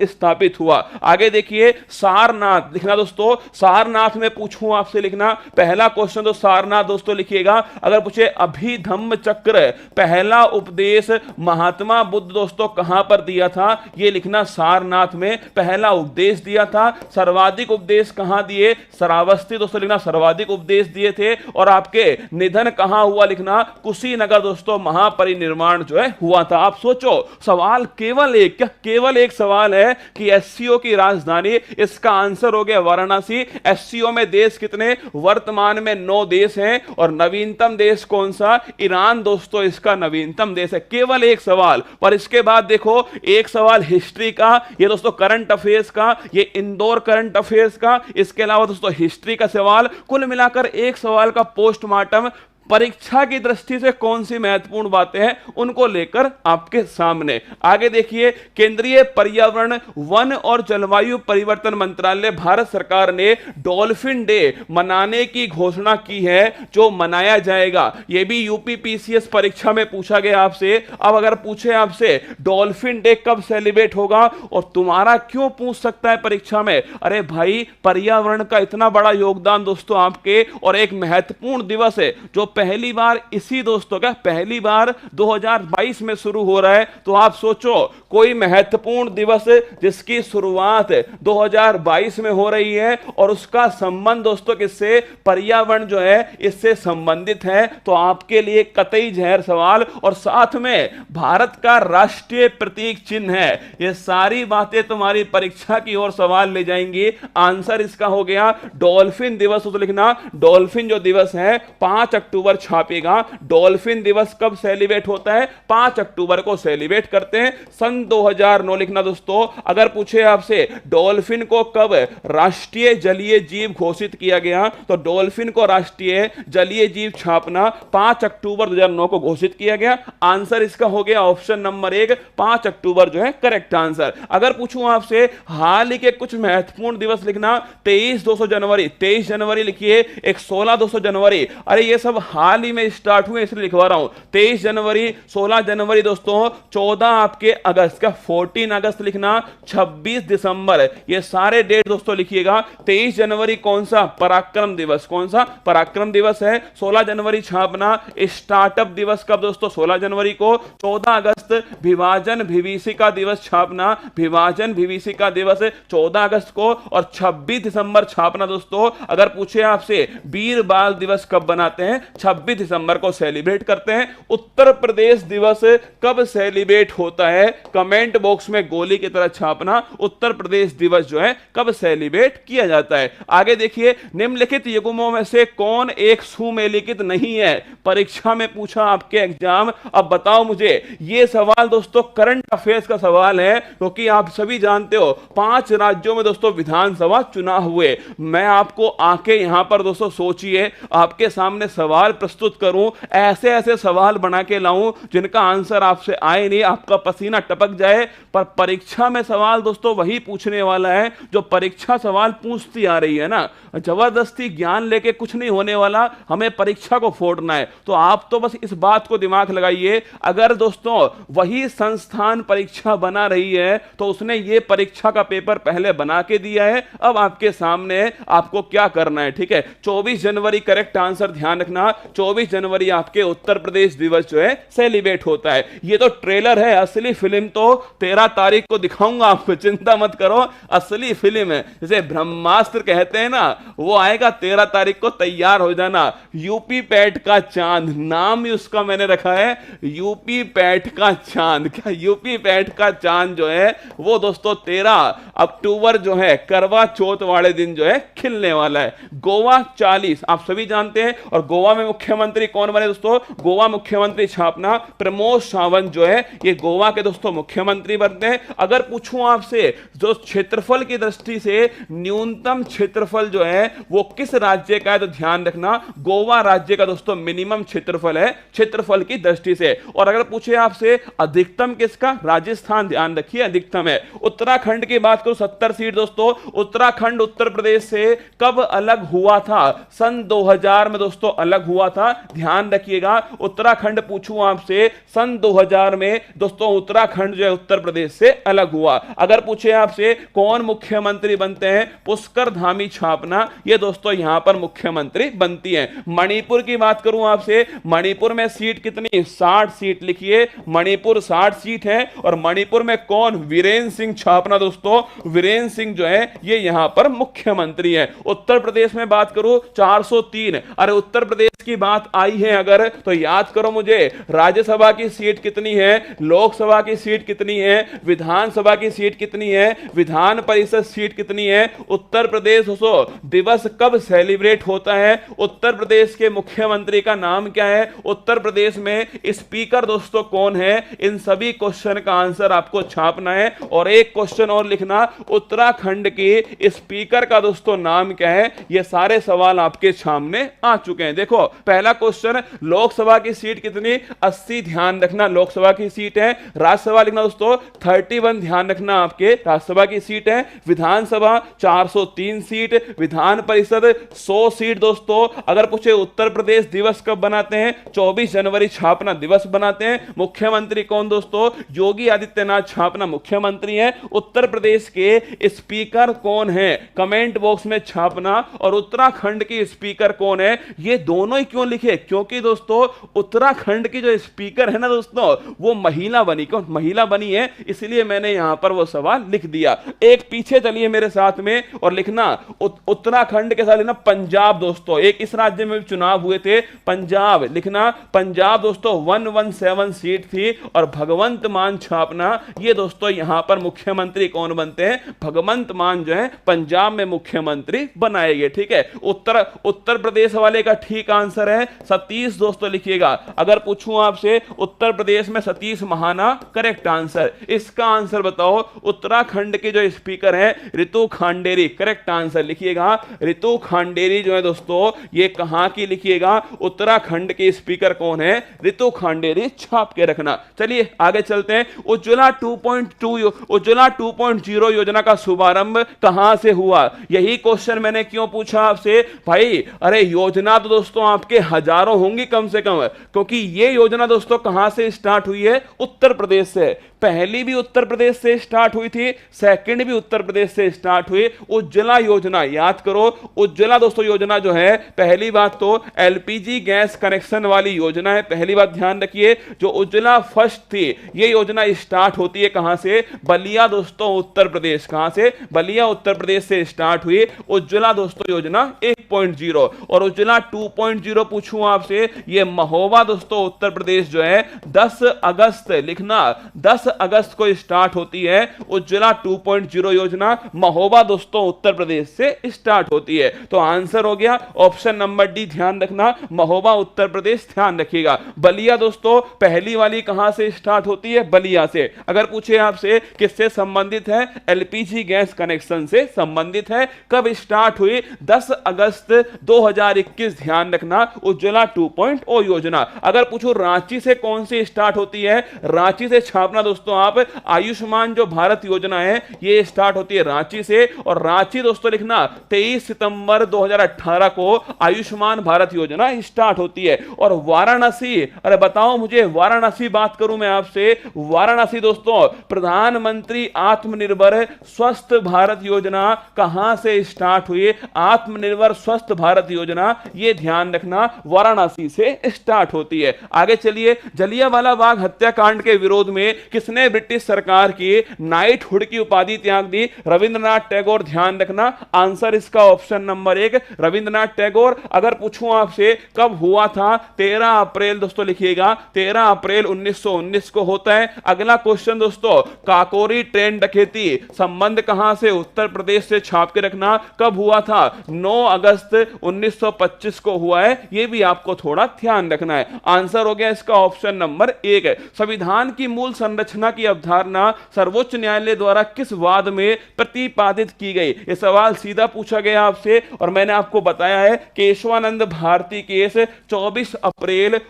स्थापित हुआ। आगे देखिए सारनाथ लिखना दोस्तों। सारनाथ में पूछूं आपसे लिखना, पहला क्वेश्चन तो सारनाथ दोस्तों लिखिएगा। अगर पूछे अभिधम्म चक्र पहला उपदेश महात्मा बुद्ध दोस्तों कहां पर दिया था? ये लिखना सारनाथ में पहला उपदेश दिया था। सर्वाधिक उपदेश कहां दिए? श्रावस्ती दोस्तों लिखना, सर्वाधिक उपदेश दिए थे। और आपके निधन कहां हुआ लिखना? कुशीनगर दोस्तों महापरिनिर्वाण जो है हुआ था। आप सोचो सवाल केवल एक, क्या केवल एक सवाल है कि एससीओ की राजधानी, इसका आंसर हो गया वाराणसी। एससीओ में देश कितने? वर्तमान में 9 देश हैं। और नवीनतम देश कौन सा? ईरान दोस्तों इसका नवीनतम देश है। केवल एक सवाल। पर इसके बाद देखो एक सवाल हिस्ट्री का, ये दोस्तों करंट अफेयर्स का, ये इंदौर करंट अफेयर्स का, इसके अलावा दोस्तों हिस्ट्री का सवाल। कुल मिलाकर एक सवाल का पोस्टमार्टम परीक्षा की दृष्टि से कौन सी महत्वपूर्ण बातें हैं उनको लेकर आपके सामने। आगे देखिए, केंद्रीय पर्यावरण वन और जलवायु परिवर्तन मंत्रालय भारत सरकार ने डॉल्फिन डे मनाने की घोषणा की है, जो मनाया जाएगा। यह भी यूपीपीसीएस परीक्षा में पूछा गया आपसे। अब अगर पूछे आपसे डॉल्फिन डे कब सेलिब्रेट होगा, और तुम्हारा क्यों पूछ सकता है परीक्षा में, अरे भाई पर्यावरण का इतना बड़ा योगदान दोस्तों आपके, और एक महत्वपूर्ण दिवस है जो पहली बार इसी दोस्तों का पहली बार 2022 में शुरू हो रहा है। तो आप सोचो कोई महत्वपूर्ण दिवस जिसकी शुरुआत 2022 में हो रही है और उसका संबंध दोस्तों किससे? पर्यावरण जो है इससे संबंधित है। तो आपके लिए कतई जहर सवाल, और साथ में भारत का राष्ट्रीय प्रतीक चिन्ह है। ये सारी बातें तुम्हारी परीक्षा की ओर सवाल ले जाएंगी। आंसर इसका हो गया डॉल्फिन दिवस। तो लिखना डॉल्फिन जो दिवस है 5 अक्टूबर छापेगा। डॉल्फिन दिवस कब सेलिब्रेट होता है? 5 अक्टूबर को सेलिब्रेट करते हैं, सन 2009 लिखना दोस्तों। अगर पूछे आपसे डॉल्फिन को कब राष्ट्रीय जलीय जीव घोषित किया गया, तो डॉल्फिन को राष्ट्रीय जलीय जीव छापना 5 अक्टूबर 2009 को घोषित किया गया। आंसर इसका हो गया ऑप्शन नंबर 1, 5 अक्टूबर जो है करेक्ट आंसर। अगर पूछूं आपसे हाल ही के कुछ महत्वपूर्ण दिवस लिखना, 23 जनवरी 23 जनवरी लिखिए, एक 16 जनवरी, अरे ये सब हाल ही में स्टार्ट हुए इसलिए लिखवा रहा हूं। 23 जनवरी, 16 जनवरी दोस्तों, 14 आपके अगस्त का 14 अगस्त लिखना, 26 दिसंबर, ये सारे डेट दोस्तों लिखिएगा। 23 जनवरी कौन सा? पराक्रम दिवस। कौन सा? पराक्रम दिवस है। 16 जनवरी छापना स्टार्टअप दिवस कब दोस्तों? 16 जनवरी को। 14 अगस्त विभाजन विभीषिका दिवस छापना, विभाजन विभीषिका दिवस 14 अगस्त को। और 26 दिसंबर छापना दोस्तों। अगर पूछे आपसे वीर बाल दिवस कब बनाते हैं, 26 दिसंबर को सेलिब्रेट करते हैं। उत्तर प्रदेश दिवस कब सेलिब्रेट होता है, कमेंट बॉक्स में गोली की तरह छापना, उत्तर प्रदेश दिवस जो है कब सेलिब्रेट किया जाता है। आगे देखिए, निम्नलिखित युग्मों में से कौन एक सुमेलित नहीं है, परीक्षा में पूछा आपके एग्जाम। अब बताओ मुझे, यह सवाल दोस्तों करंट अफेयर्स का सवाल है, क्योंकि आप सभी जानते हो 5 राज्यों में दोस्तों विधानसभा चुनाव हुए। मैं आपको आके यहां पर दोस्तों सोचिए, आपके सामने सवाल प्रस्तुत करूं, ऐसे ऐसे सवाल बना के लाऊं जिनका आंसर आपसे आए नहीं, आपका पसीना टपक जाए। पर परीक्षा में सवाल दोस्तों वही पूछने वाला है जो परीक्षा सवाल पूछती आ रही है ना। जबरदस्ती ज्ञान लेके कुछ नहीं होने वाला, हमें परीक्षा को फोड़ना है। तो आप तो बस इस बात को दिमाग लगाइए, अगर दोस्तों वही संस्थान परीक्षा बना रही है तो उसने ये परीक्षा का पेपर पहले बना के दिया है, अब आपके सामने आपको क्या करना है। ठीक है, 24 जनवरी करेक्ट आंसर, ध्यान रखना 24 जनवरी आपके उत्तर प्रदेश दिवस जो है सेलिब्रेट होता है। ये तो ट्रेलर है, असली फिल्म तो 13 तारीख को दिखाऊंगा आपको, चिंता मत करो, असली फिल्म है, जैसे ब्रह्मास्त्र कहते हैं ना, वो आएगा 13 तारीख को, तैयार हो जाना। यूपी पैट का चांद, नाम ही उसका मैंने रखा है यूपी पैट का चांद। क्या यूपी पैट का चांद जो है वो दोस्तों 13 अक्टूबर जो है करवा चौथ वाले दिन जो है खिलने वाला है। गोवा 40 आप सभी जानते हैं, और गोवा में मुख्यमंत्री कौन बने दोस्तों, गोवा मुख्यमंत्री छापना प्रमोद सावंत जो है ये गोवा के दोस्तों मुख्यमंत्री बनते हैं। अगर पूछूं आपसे, जो क्षेत्रफल की दृष्टि से न्यूनतम क्षेत्रफल जो है वो किस राज्य का है, तो ध्यान रखना गोवा राज्य का दोस्तों मिनिमम क्षेत्रफल है क्षेत्रफल की दृष्टि से। और अगर पूछे आपसे अधिकतम किसका, राजस्थान, ध्यान रखिए अधिकतम है। उत्तराखंड की बात करो 70 सीट दोस्तों, उत्तराखंड उत्तर प्रदेश से कब अलग हुआ था, सन 2000 में दोस्तों अलग हुआ था, ध्यान रखिएगा। उत्तराखंड पूछूं आपसे, सन 2000 में दोस्तों उत्तराखंड जो है उत्तर प्रदेश से अलग हुआ। अगर पूछे आपसे कौन मुख्यमंत्री बनते हैं, पुष्कर धामी छापना, ये दोस्तों यहां पर मुख्यमंत्री बनती है। मणिपुर की बात करूं आपसे, मणिपुर में सीट कितनी, 60 सीट लिखिए, मणिपुर 60 सीट है। और मणिपुर में कौन, वीरेंद्र सिंह छापना दोस्तों, वीरेंद्र सिंह जो है ये यहां पर मुख्यमंत्री है। उत्तर प्रदेश में बात करूं 403, अरे उत्तर प्रदेश की बात आई है अगर, तो याद करो मुझे, राज्यसभा की सीट कितनी है, लोकसभा की सीट कितनी है, विधानसभा की सीट कितनी है, विधान परिषद सीट कितनी है। उत्तर प्रदेश दोस्तों दिवस कब सेलिब्रेट होता है, उत्तर प्रदेश के मुख्यमंत्री का नाम क्या है, उत्तर प्रदेश में स्पीकर दोस्तों कौन है, इन सभी क्वेश्चन का आंसर आपको छापना है। और एक क्वेश्चन और लिखना, उत्तराखंड के स्पीकर का दोस्तों नाम क्या है। ये सारे सवाल आपके सामने आ चुके हैं। देखो पहला क्वेश्चन, लोकसभा की सीट कितनी, 80, ध्यान रखना लोकसभा की सीट है। राज्यसभा लिखना दोस्तों 31, ध्यान रखना आपके राज्यसभा की सीट है। विधानसभा 403 सीट, विधान परिषद 100 सीट दोस्तों। अगर पूछे उत्तर प्रदेश दिवस कब बनाते हैं, 24 जनवरी छापना दिवस बनाते हैं। मुख्यमंत्री कौन दोस्तों, योगी आदित्यनाथ छापना मुख्यमंत्री है। उत्तर प्रदेश के स्पीकर कौन है, कमेंट बॉक्स में छापना। और उत्तराखंड की स्पीकर कौन है, ये दोनों ही क्यों लिखे, क्योंकि दोस्तों उत्तराखंड की जो स्पीकर है ना दोस्तों वो महिला बनी, कौन महिला बनी है, इसलिए मैंने यहां पर वो सवाल लिख दिया। एक पीछे चलिए मेरे साथ में और लिखना उत्तराखंड के साथ लिखना पंजाब दोस्तों, एक इस राज्य में भी चुनाव हुए थे, पंजाब लिखना। पंजाब दोस्तों 117 सीट थी। और भगवंत मान छापना, ये दोस्तों यहां पर मुख्यमंत्री कौन बनते हैं, भगवंत मान जो है पंजाब में मुख्यमंत्री बनाए गए। ठीक है, उत्तर प्रदेश वाले का ठीक आंसर है सतीश दोस्तों लिखिएगा। अगर पूछूं आपसे उत्तर प्रदेश में सतीश महाना करेक्ट आंसर, इसका आंसर बताओ। उत्तराखंड के जो स्पीकर हैं रितु खांडेरी, करेक्ट आंसर लिखिएगा। रितु खांडेरी जो है दोस्तों ये कहां की लिखिएगा, उत्तराखंड के स्पीकर कौन है, रितु खांडेरी, छाप के रखना। चलिए आगे चलते हैं। उज्ज्वला 2.2 उज्ज्वला 2.0 योजना का शुभारंभ कहां से हुआ, यही क्वेश्चन मैंने क्यों पूछा आपसे भाई। अरे योजना तो दोस्तों आपके हजारों होंगी कम से कम, क्योंकि ये योजना दोस्तों कहां से स्टार्ट हुई है, उत्तर प्रदेश से। पहली भी उत्तर प्रदेश से स्टार्ट हुई थी, सेकंड भी उत्तर प्रदेश से स्टार्ट हुई। उज्ज्वला योजना याद करो, उज्ज्वला दोस्तों योजना जो है, पहली बात तो एलपीजी गैस कनेक्शन वाली योजना है, पहली बात ध्यान रखिए। जो उज्ज्वला फर्स्ट थी ये योजना स्टार्ट होती है कहां से? बलिया दोस्तों उत्तर प्रदेश। कहां से? बलिया उत्तर प्रदेश से स्टार्ट हुई उज्ज्वला दोस्तों योजना 1.0। और उज्ज्वला 2.0 पूछूं आपसे, ये महोबा दोस्तों उत्तर प्रदेश जो है 10 अगस्त लिखना, 10 अगस्त को स्टार्ट होती है उज्ज्वला 2.0 योजना, महोबा दोस्तों उत्तर प्रदेश से स्टार्ट होती है। तो आंसर हो गया ऑप्शन नंबर डी, ध्यान रखना, महोबा उत्तर प्रदेश, ध्यान रखिएगा। बलिया दोस्तों पहली वाली कहां से स्टार्ट होती है? बलिया से। अगर पूछे आपसे किससे संबंधित है? एलपीजी गैस कनेक्शन से संबंधित है। कब स्टार्ट हुई? 10 अगस्त 2021, ध्यान रखना, उज्ज्वला 2.0 योजना। अगर पूछो रांची से कौन सी स्टार्ट होती है? रांची से छापना दोस्तों आप, आयुष्मान जो भारत योजना है ये स्टार्ट होती है रांची से। और रांची दोस्तों लिखना 23 सितंबर 2018 को आयुष्मान भारत योजना स्टार्ट होती है। और वाराणसी, अरे बताओ मुझे, वाराणसी बात करूं मैं आपसे, वाराणसी दोस्तों प्रधानमंत्री आत्मनिर्भर स्वस्थ भारत योजना कहां से स्टार्ट हुई? आत्मनिर्भर स्वस्थ भारत योजना, ये ध्यान रखना, वाराणसी से स्टार्ट होती है। आगे चलिए, जलियांवाला बाग हत्याकांड के विरोध में किसने ब्रिटिश सरकार की नाइटहुड की उपाधि त्याग दी? रविंद्रनाथ टैगोर, ध्यान रखना, आंसर इसका ऑप्शन नंबर 1 रविंद्रनाथ टैगोर। अगर पूछूं आपसे कब हुआ था? 13 अप्रैल दोस्तों लिखिएगा, 13 अप्रैल 1919 को होता है। अगला क्वेश्चन दोस्तों, काकोरी ट्रेन डकैती संबंध कहां से? उत्तर प्रदेश से, छाप के रखना। कब हुआ था? 9 अगस्त 1925 को हुआ है, यह भी आपको थोड़ा ध्यान रखना है। आंसर हो गया इसका ऑप्शन नंबर 1 है। संविधान की मूल संरचना की अवधारणा सर्वोच्च न्यायालय द्वारा किस वाद में प्रतिपादित की गई? यह सवाल सीधा पूछा गया आपसे और मैंने आपको बताया है केशवानंद भारती केस 24 अप्रैल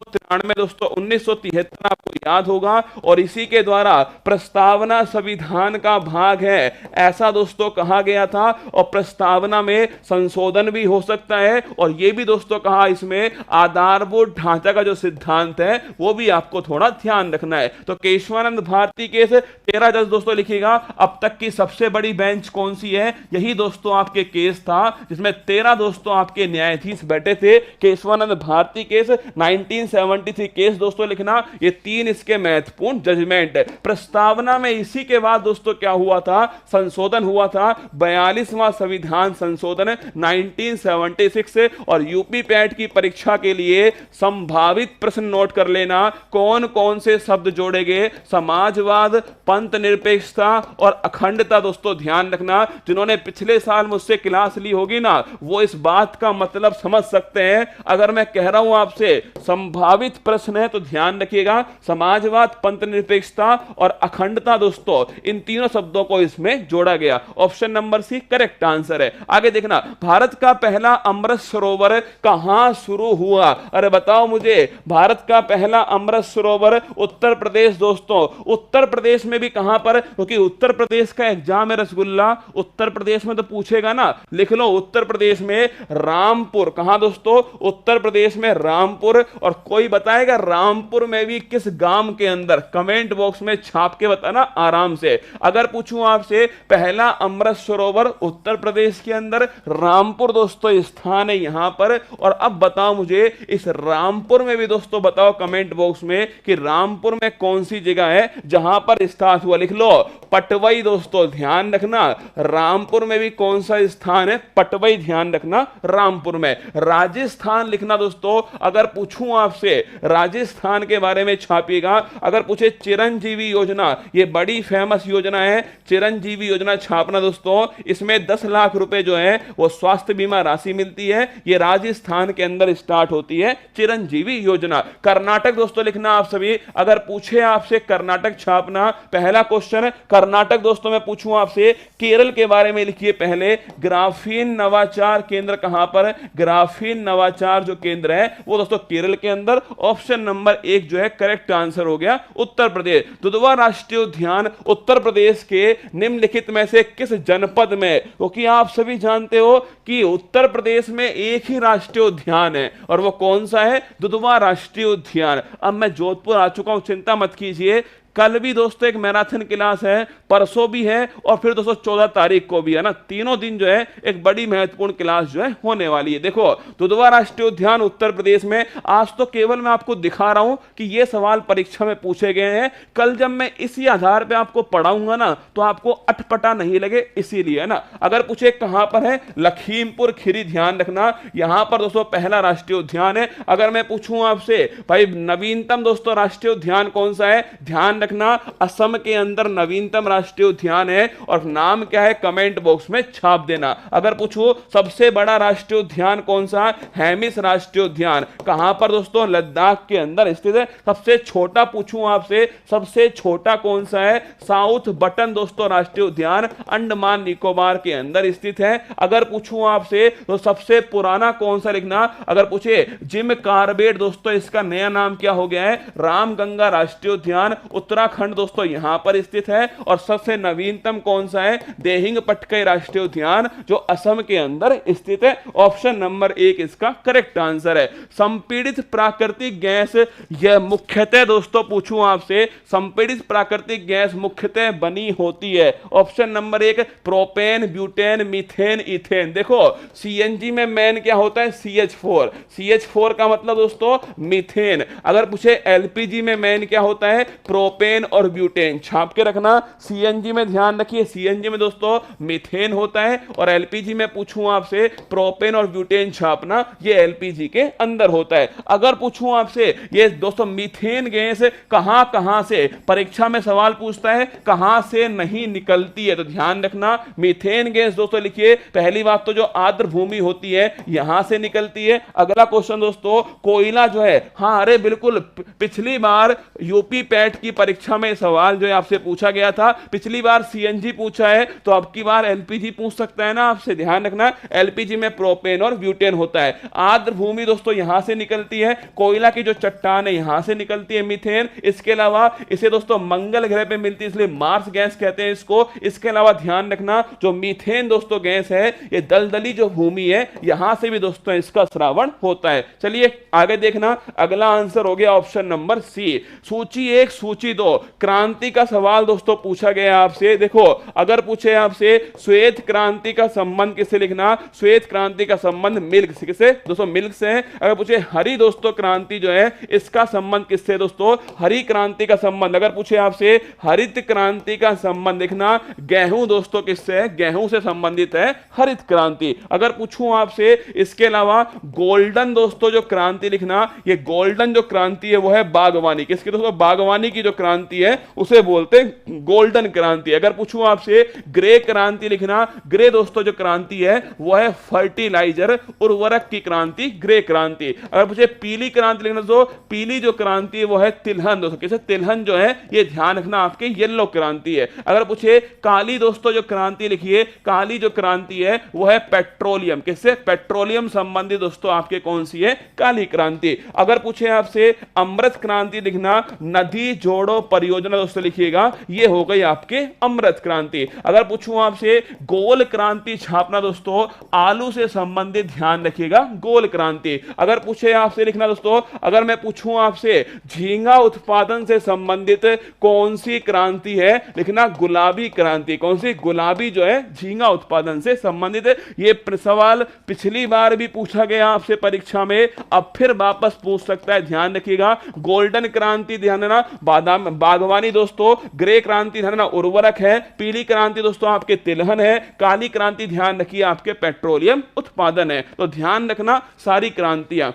1993 दोस्तों 1973 आपको याद होगा। और इसी के द्वारा प्रस्तावना संविधान का भाग है ऐसा दोस्तों कहा गया था। और प्रस्तावना में संशोधन भी हो सकता है और यह भी दोस्तों कहा इसमें आधारभूत ढांचा का जो सिद्धांत है वो भी आपको थोड़ा ध्यान रखना है। तो केशवानंद भारती केस 13 जज दोस्तों लिखिएगा। अब तक की सबसे बड़ी बेंच कौन सी है? यही दोस्तों आपके केस था जिसमें 13 दोस्तों आपके न्यायाधीश बैठे थे। केशवानंद भारती केस 1973 केस दोस्तों लिखना। ये 3 इसके महत्वपूर्ण जजमेंट। प्रस्तावना में इसी के बाद दोस्तों क्या हुआ था? संशोधन हुआ था, 42वां संविधान संशोधन 1976। और यूपी पैट की परीक्षा के लिए संभावित प्रश्न नोट कर लेना, कौन कौन से शब्द जोड़े गए? समाजवाद, पंथ निरपेक्षता और अखंडता दोस्तों ध्यान रखना। जिन्होंने पिछले साल मुझसे क्लास ली होगी ना वो इस बात का मतलब समझ सकते हैं। अगर मैं कह रहा हूं आपसे संभावित प्रश्न है तो ध्यान रखिएगा, समाजवाद, पंथ निरपेक्षता और अखंडता दोस्तों इन तीनों शब्दों को इसमें जोड़ा गया। Option number C correct answer है। आगे देखना, भारत का पहला अमृत सरोवर कहां शुरू हुआ? अरे बताओ मुझे, भारत का पहला अमृत सरोवर उत्तर प्रदेश दोस्तों। उत्तर प्रदेश में भी कहां पर? क्योंकि उत्तर प्रदेश का एग्जाम है रसगुल्ला, उत्तर प्रदेश में तो पूछेगा ना, लिख लो उत्तर प्रदेश में रामपुर। कहां दोस्तों? उत्तर प्रदेश में रामपुर। और कोई बताएगा रामपुर में भी किस गांव के अंदर? कमेंट बॉक्स में छाप के बताना आराम से। अगर पूछूं आपसे पहला अमृत सरोवर उत्तर प्रदेश के अंदर रामपुर दोस्तों स्थान है यहां पर। और अब बताओ मुझे इस रामपुर में भी दोस्तों बताओ कमेंट बॉक्स में कि रामपुर में कौन सी जगह है जहां पर स्टार्ट हुआ? लिख लो पटवई दोस्तों, ध्यान रखना। रामपुर में भी कौन सा स्थान है? पटवई, ध्यान रखना रामपुर में। राजस्थान लिखना दोस्तों। अगर पूछूं आपसे राजस्थान के बारे में छापिएगा। अगर पूछे चिरंजीवी योजना, ये बड़ी फेमस योजना है चिरंजीवी योजना, छापना दोस्तों। इसमें 10 लाख रुपए जो है वो स्वास्थ्य बीमा राशि मिलती है। ये राजस्थान के अंदर स्टार्ट होती है चिरंजीवी योजना। कर्नाटक दोस्तों लिखना आप सभी। अगर पूछे आपसे कर्नाटक छापना। पहला क्वेश्चन कर्नाटक दोस्तों मैं पूछूं आपसे। केरल के बारे में लिखिए पहले। ग्राफीन नवाचार केंद्र कहां पर? ग्राफीन नवाचार जो केंद्र है वो दोस्तों केरल के अंदर। ऑप्शन नंबर 1 जो है करेक्ट आंसर हो गया उत्तर प्रदेश। दुधवा राष्ट्रीय उद्यान उत्तर प्रदेश के निम्नलिखित में से किस जनपद में? क्योंकि आप सभी जानते हो कि उत्तर प्रदेश में एक ही राष्ट्रीय उद्यान है और वो कौन सा है? दुधवा राष्ट्रीय उद्यान। अब मैं जोधपुर आ चुका हूं, चिंता मत कीजिए। कल भी दोस्तों एक मैराथन क्लास है, परसों भी है और फिर दोस्तों 14 तारीख को भी है ना। तीनों दिन जो है एक बड़ी महत्वपूर्ण क्लास जो है होने वाली है। देखो दुधवा राष्ट्रीय उद्यान उत्तर प्रदेश में, आज तो केवल मैं आपको दिखा रहा हूं कि ये सवाल परीक्षा में पूछे गए हैं। कल जब मैं इसी आधार पे आपको पढ़ाऊंगा ना तो आपको अटपटा नहीं लगे, इसीलिए है ना। अगर पूछे कहां पर है, लखीमपुर खीरी, ध्यान रखना यहां पर दोस्तों पहला राष्ट्रीय उद्यान है। अगर मैं पूछूं आपसे भाई नवीनतम दोस्तों राष्ट्रीय उद्यान कौन सा है, ध्यान रखना असम के अंदर नवीनतम राष्ट्रीय उद्यान है और नाम क्या है कमेंट बॉक्स में छाप देना। अगर पूछो सबसे बड़ा राष्ट्रीय उद्यान कौन सा, हेमिस राष्ट्रीय उद्यान, कहां पर दोस्तों, लद्दाख के अंदर स्थित है। सबसे छोटा पूछूं आपसे, सबसे छोटा कौन सा है, साउथ बटन दोस्तों राष्ट्रीय उद्यान अंडमान निकोबार के अंदर स्थित है। अगर पूछूं आपसे तो सबसे पुराना कौन सा लिखना। अगर पूछे जिम कार्बेट दोस्तों इसका नया नाम क्या हो गया है, रामगंगा राष्ट्रीय उद्यान उत्तराखंड दोस्तों यहां पर स्थित है। और सबसे नवीनतम कौन सा है, देहिंग पटकई राष्ट्रीय उद्यान जो असम के अंदर स्थित है। ऑप्शन नंबर 1 इसका करेक्ट आंसर है। संपीड़ित प्राकृतिक गैस, यह मुख्यतः दोस्तों पूछूं आपसे, संपीड़ित प्राकृतिक गैस मुख्यतः बनी होती है। Option number 1 propane, butane, methane, ethane. देखो सीएनजी में मेन क्या होता है, CH4, CH4 का मतलब दोस्तों मीथेन। अगर पूछे एलपीजी में मेन क्या होता है, प्रोपेन और ब्यूटेन, छाप के रखना। सीएनजी में ध्यान रखिए, सीएनजी में दोस्तों मीथेन होता है और एलपीजी में पूछूं आपसे प्रोपेन और ब्यूटेन छापना, ये एलपीजी के अंदर होता है। अगर पूछूं आपसे ये दोस्तों मीथेन गैस कहां कहां से, परीक्षा में सवाल पूछता है कहां से नहीं निकलती है, तो ध्यान रखना मीथेन गैस दोस्तों लिखिए, पहली बात तो जो आर्द्र भूमि होती है यहां से निकलती है। अगला क्वेश्चन दोस्तों कोयला जो है, हाँ अरे बिल्कुल, पिछली बार यूपी पैट की परीक्षा में सवाल जो है आपसे पूछा गया था, पिछली बार सीएनजी पूछा है तो अब की बार एलपीजी पूछ सकता है ना आपसे, ध्यान रखना एलपीजी में प्रोपेन और ब्यूटेन होता है। आर्द्र भूमि दोस्तों यहां से निकलती है, कोयला की जो चट्टान है यहां से निकलती है मीथेन। इसके अलावा इसे दोस्तों मंगल ग्रह पे मिलती है इसलिए मार्स गैस कहते हैं इसको। इसके अलावा ध्यान रखना जो मीथेन दोस्तों गैस है ये दलदली जो भूमि है यहां से भी दोस्तों इसका श्रावण होता है। चलिए आगे देखना, अगला आंसर हो गया ऑप्शन नंबर सी, सूची 1 सूची 2। क्रांति का सवाल दोस्तों पूछा गया आपसे। देखो अगर पूछे आपसे श्वेत क्रांति का संबंध किससे लिखना, श्वेत क्रांति का संबंध मिल्क से, किससे दोस्तों, मिल्क से। अगर पूछे हरी दोस्तों क्रांति जो है इसका संबंध किससे दोस्तों, हरी क्रांति का संबंध। अगर पूछे आपसे हरित क्रांति का संबंध लिखना, गेहूं दोस्तों किससे है, गेहूं से संबंधित है हरित क्रांति। अगर पूछूं आपसे इसके अलावा गोल्डन दोस्तों जो क्रांति लिखना, ये गोल्डन जो क्रांति है वो है बागवानी, किसकी दोस्तों, बागवानी की जो क्रांति है उसे बोलते हैं गोल्डन क्रांति। अगर पूछूं आपसे ग्रे क्रांति लिखना, ग्रे दोस्तों जो क्रांति है वो है फर्टिलाइजर उर्वरक की क्रांति, ग्रे क्रांति। अगर पूछे पीली क्रांति लिखना तो पीली जो क्रांति है वो है तिलहन दोस्तों, किसे, तिलहन जो है ये ध्यान रखना आपके येलो क्रांति है। अगर पूछे काली दोस्तों जो क्रांति लिखिए, काली जो क्रांति है वो है पेट्रोलियम, किससे, पेट्रोलियम संबंधी दोस्तों आपके कौन सी है, काली क्रांति। अगर पूछे आपसे अमृत क्रांति लिखना, नदी जोड़ो परियोजना दोस्तों लिखिएगा, ये हो गई आपके अमृत क्रांति। अगर पूछूं आपसे गोल क्रांति छापना दोस्तों, आलू से संबंधित ध्यान रखिएगा गोल क्रांति। अगर पूछे आपसे लिखना दोस्तों, अगर मैं पूछूं आपसे झींगा उत्पादन से संबंधित कौन सी क्रांति है, लिखना गुलाबी क्रांति, कौन सी, गुलाबी जो है झींगा उत्पादन से संबंधित है। ये सवाल पिछली बार भी पूछा गया आपसे परीक्षा में, अब फिर वापस पूछ सकता है, ध्यान रखिएगा। गोल्डन क्रांति ध्यान देना बागवानी दोस्तों, ग्रे क्रांति ध्यान देना उर्वरक है, पीली क्रांति दोस्तों आपके तिलहन है, काली क्रांति ध्यान रखिए आपके पेट्रोलियम उत्पादन है। तो ध्यान रखना सारी क्रांतियां।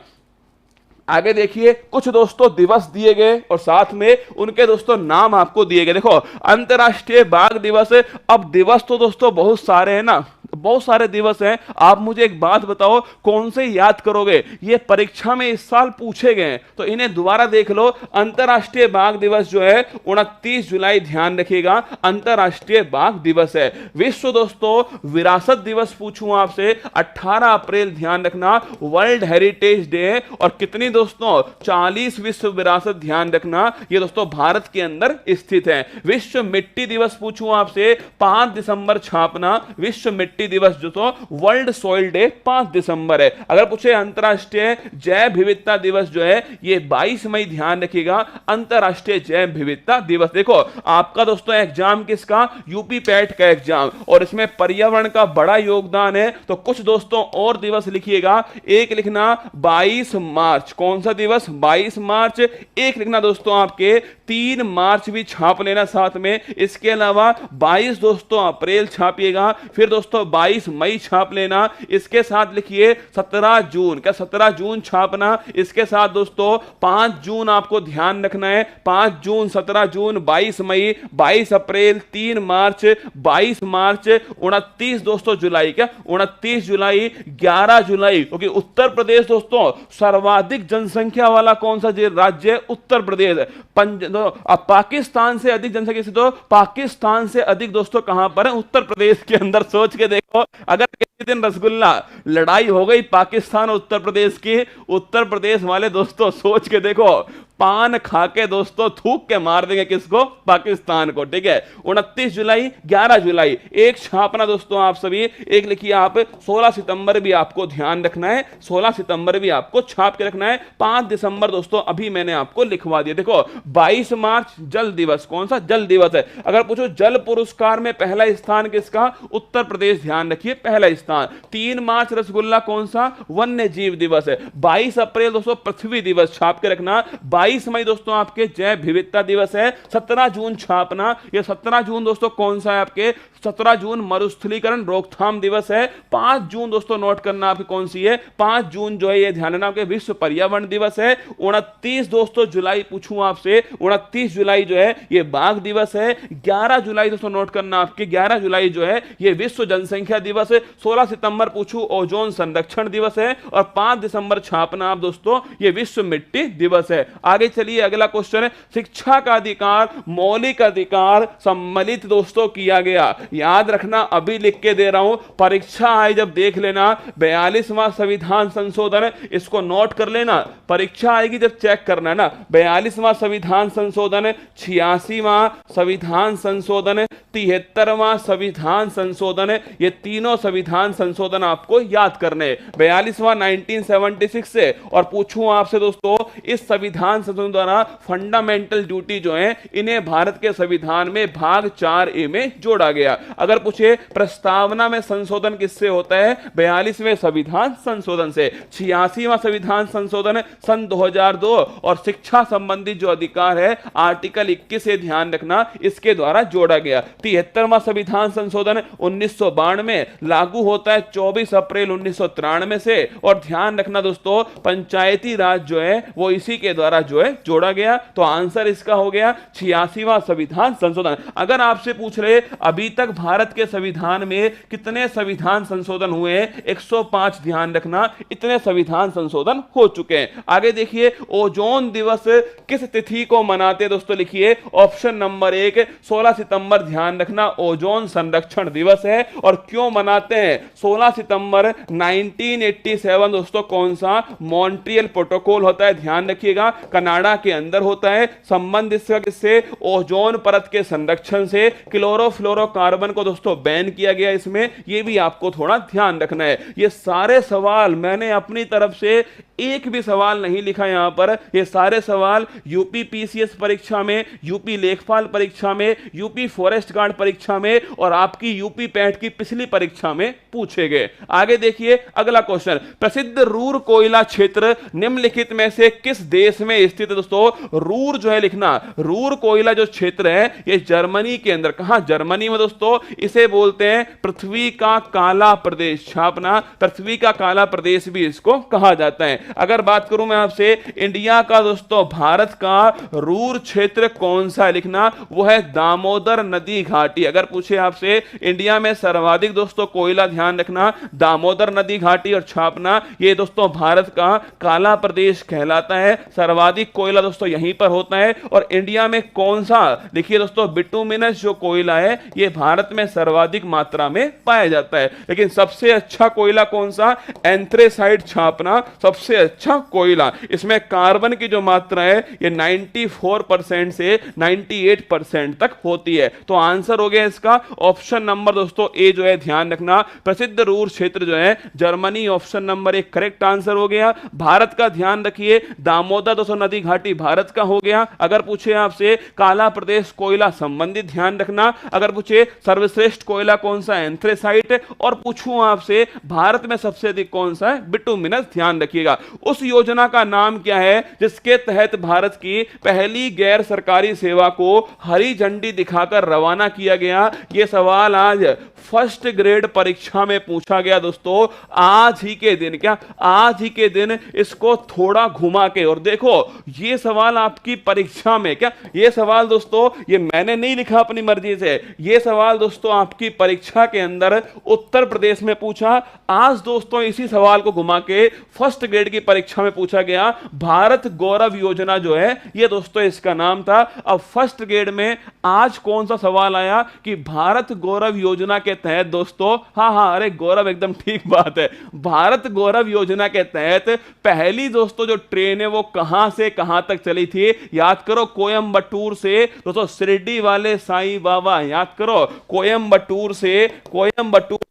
आगे देखिए कुछ दोस्तों दिवस दिए गए और साथ में उनके दोस्तों नाम आपको दिए गए। देखो अंतरराष्ट्रीय बाघ दिवस, अब दिवस तो दोस्तों बहुत सारे हैं ना, बहुत सारे दिवस हैं। आप मुझे एक बात बताओ कौन से याद करोगे, ये परीक्षा में इस साल पूछे गए तो इन्हें दोबारा देख लो। अंतरराष्ट्रीय बाघ दिवस जो है 29 जुलाई, ध्यान रखिएगा अंतरराष्ट्रीय बाघ दिवस है। विश्व दोस्तों विरासत दिवस पूछूं आपसे 18 अप्रैल, ध्यान रखना वर्ल्ड हेरिटेज डे है। और कितनी दोस्तों, 40 विश्व विरासत, ध्यान रखना ये दोस्तों भारत के अंदर स्थित है। विश्व मिट्टी दिवस पूछूं आपसे 5 दिसंबर छापना, विश्व मिट्टी मिट्टी दिवस जो तो वर्ल्ड सॉइल डे 5 दिसंबर है। अगर पूछे अंतरराष्ट्रीय जैव विविधता दिवस जो है ये 22 मई, ध्यान रखिएगा, अंतरराष्ट्रीय जैव विविधता दिवस। देखो आपका दोस्तों एग्जाम किसका, यूपी पैट का एग्जाम, और इसमें पर्यावरण का बड़ा योगदान है। तो कुछ दोस्तों और दिवस लिखिएगा, एक लिखना 22 मार्च, कौन सा दिवस, 22 मार्च। एक लिखना दोस्तों आपके 3 मार्च भी छाप लेना साथ में। इसके अलावा 22 दोस्तों अप्रैल छापिएगा, फिर दोस्तों 22 मई छाप लेना। इसके साथ लिखिए 17 जून, क्या 17 जून छापना। इसके साथ दोस्तों 5 जून आपको ध्यान रखना है, 5 जून, 17 जून, 22 मई, 22 अप्रैल, 3 मार्च, 22 मार्च, 29 दोस्तों जुलाई, क्या 29 जुलाई, 11 जुलाई, क्योंकि उत्तर प्रदेश दोस्तों सर्वाधिक जनसंख्या वाला कौन सा राज्य है, उत्तर प्रदेश। पाकिस्तान से अधिक जनसंख्या से, तो पाकिस्तान से अधिक दोस्तों कहां पर है, उत्तर प्रदेश के अंदर। सोच के देखो, अगर किसी दिन रसगुल्ला लड़ाई हो गई पाकिस्तान और उत्तर प्रदेश की, उत्तर प्रदेश वाले दोस्तों सोच के देखो, पान खा के दोस्तों थूक के मार देंगे किसको, पाकिस्तान को। ठीक है, 29 जुलाई, 11 जुलाई, एक छापना दोस्तों आप सभी। एक लिखिए आप 16 सितंबर भी आपको ध्यान रखना है, 16 सितंबर भी आपको छाप के रखना है। 5 दिसंबर दोस्तों अभी मैंने आपको लिखवा दिया। देखो 22 मार्च जल दिवस, कौन सा, जल दिवस है। अगर पूछो जल पुरस्कार में पहला स्थान किसका, उत्तर प्रदेश, ध्यान रखिए पहला स्थान। 3 मार्च रसगुल्ला कौन सा, वन्य जीव दिवस है। 22 अप्रैल दोस्तों पृथ्वी दिवस छाप के रखना। 22 मई दोस्तों आपके जैव विविधता दिवस है। 17 जून छापना, ये 17 जून दोस्तों कौन सा है आपके, 17 जून मरुस्थलीकरण रोकथाम दिवस है। 5 जून दोस्तों नोट करना आपकी कौन सी है, 5 जून जो है ये ध्यान रखना आपके विश्व पर्यावरण दिवस है। 29 दोस्तों जुलाई पूछूं आपसे, 29 जुलाई जो है ये बाघ दिवस है। 11 जुलाई दोस्तों नोट करना आपके, 11 जुलाई जो है ये विश्व जनसंख्या दिवस है। 16 सितंबर पूछूं ओजोन संरक्षण दिवस है, और 5 दिसंबर छापना आप दोस्तों ये विश्व मिट्टी दिवस है। आगे चलिए अगला क्वेश्चन है, शिक्षा का अधिकार मौलिक अधिकार सम्मिलित दोस्तों किया गया। याद रखना, अभी लिख के दे रहा हूं, परीक्षा आए जब देख लेना। 42वां संविधान संशोधन, इसको नोट कर लेना, परीक्षा आएगी जब चेक करना ना। 42वां संविधान संशोधन, 86वां संविधान संशोधन, 73वां संविधान संशोधन, ये तीनों संविधान संशोधन आपको याद करने। 42वां 1976 से, और पूछूं आपसे दोस्तों इस संविधान संशोधन द्वारा फंडामेंटल ड्यूटी जो है इन्हें भारत के संविधान में भाग 4A में जोड़ा गया। अगर पूछे प्रस्तावना में संशोधन किससे होता है, 42वें संविधान संशोधन से। 86वां संविधान संशोधन सन 2002, और शिक्षा संबंधी जो अधिकार है आर्टिकल 21 से ध्यान रखना इसके द्वारा जोड़ा गया। 73वां संविधान संशोधन 1992 में लागू होता है 24 अप्रैल 1993 से, और ध्यान रखना दोस्तों पंचायती राज जो है वो इसी के द्वारा जो है जोड़ा गया। तो आंसर इसका हो गया 86वां संविधान संशोधन। अगर आपसे पूछ रहे अभी तक भारत के संविधान में कितने संविधान संशोधन हुए हैं, 105, ध्यान रखना इतने संविधान संशोधन हो चुके हैं। आगे देखिए ओजोन दिवस किस तिथि को मनाते हैं दोस्तों, लिखिए ऑप्शन नंबर 1 16 सितंबर, ध्यान रखना ओजोन संरक्षण दिवस है। और क्यों मनाते हैं, 16 सितंबर 1987 दोस्तों कौन सा, मॉन्ट्रियल प्रोटोकॉल होता है, ध्यान रखिएगा कनाडा के अंदर होता है। संबंध इसका किससे, ओजोन परत के संरक्षण से। क्लोरोफ्लोरोकार्बन को दोस्तों बैन किया गया इसमें, यह भी आपको थोड़ा ध्यान रखना है। ये सारे सवाल मैंने अपनी तरफ से एक भी सवाल नहीं लिखा यहां पर, ये सारे सवाल यूपी पीसीएस परीक्षा में, यूपी लेखपाल परीक्षा में, यूपी फॉरेस्ट गार्ड परीक्षा में, और आपकी यूपी पैट की पिछली परीक्षा में पूछे गए। आगे देखिए अगला क्वेश्चन, प्रसिद्ध रूर कोयला क्षेत्र निम्नलिखित में से किस देश में स्थित है दोस्तों। रूर जो है लिखना, रूर कोयला जो क्षेत्र है ये जर्मनी के अंदर, कहां, जर्मनी में दोस्तों। इसे बोलते हैं पृथ्वी का काला प्रदेश, छापना पृथ्वी का काला प्रदेश भी इसको कहा जाता है। अगर बात करूं मैं आपसे इंडिया का दोस्तों, भारत का रूर क्षेत्र कौन सा है, लिखना वो है दामोदर नदी घाटी। अगर पूछे आपसे इंडिया में सर्वाधिक दोस्तों कोयला, ध्यान रखना दामोदर नदी घाटी, और छापना ये दोस्तों भारत का काला प्रदेश कहलाता है। सर्वाधिक कोयला दोस्तों यहीं पर होता है। और इंडिया में कौन सा, देखिए दोस्तों बिटुमिनस जो कोयला है ये भारत में सर्वाधिक मात्रा में पाया जाता है। लेकिन सबसे अच्छा कोयला कौन सा, एंथ्रेसाइट, छापना सबसे अच्छा कोयला। इसमें कार्बन की जो मात्रा है ये 94% से 98% तक होती है। तो आंसर हो गया इसका ऑप्शन नंबर दोस्तों ए जो है, ध्यान रखना प्रसिद्ध रूर क्षेत्र जो है जर्मनी, ऑप्शन नंबर एक करेक्ट आंसर हो गया। भारत का ध्यान रखिए, दामोदर दोस्तों नदी घाटी भारत का हो गया। अगर पूछे आपसे काला प्रदेश कोयला संबंधित ध्यान रखना, अगर पूछे सर्वश्रेष्ठ कोयला कौन सा है, एंथ्रेसाइट, और पूछूं आपसे भारत में सबसे अधिक कौन सा है, बिटुमिनस, ध्यान रखिएगा। उस योजना का नाम क्या है जिसके तहत भारत की पहली गैर सरकारी सेवा को हरी झंडी दिखाकर रवाना किया गया? यह सवाल आज फर्स्ट ग्रेड परीक्षा में पूछा गया दोस्तों, आज ही के दिन। क्या आज ही के दिन इसको थोड़ा घुमा के, और देखो यह सवाल आपकी परीक्षा में, क्या यह सवाल दोस्तों ये मैंने नहीं लिखा अपनी मर्जी से, यह सवाल दोस्तों आपकी परीक्षा के अंदर उत्तर प्रदेश में पूछा। आज दोस्तों इसी सवाल को घुमा के फर्स्ट ग्रेड की परीक्षा में पूछा गया। भारत गौरव योजना जो है ये दोस्तों इसका नाम था। अब फर्स्ट ग्रेड में आज कौन सा सवाल आया कि भारत गौरव योजना के तहत दोस्तों, हाँ, अरे गौरव एकदम ठीक बात है, भारत गौरव योजना के तहत पहली दोस्तों जो ट्रेन है वो कहां से कहां तक चली थी? याद करो, कोयंबटूर से दोस्तों शिरडी वाले साईं बाबा, याद करो कोयंबटूर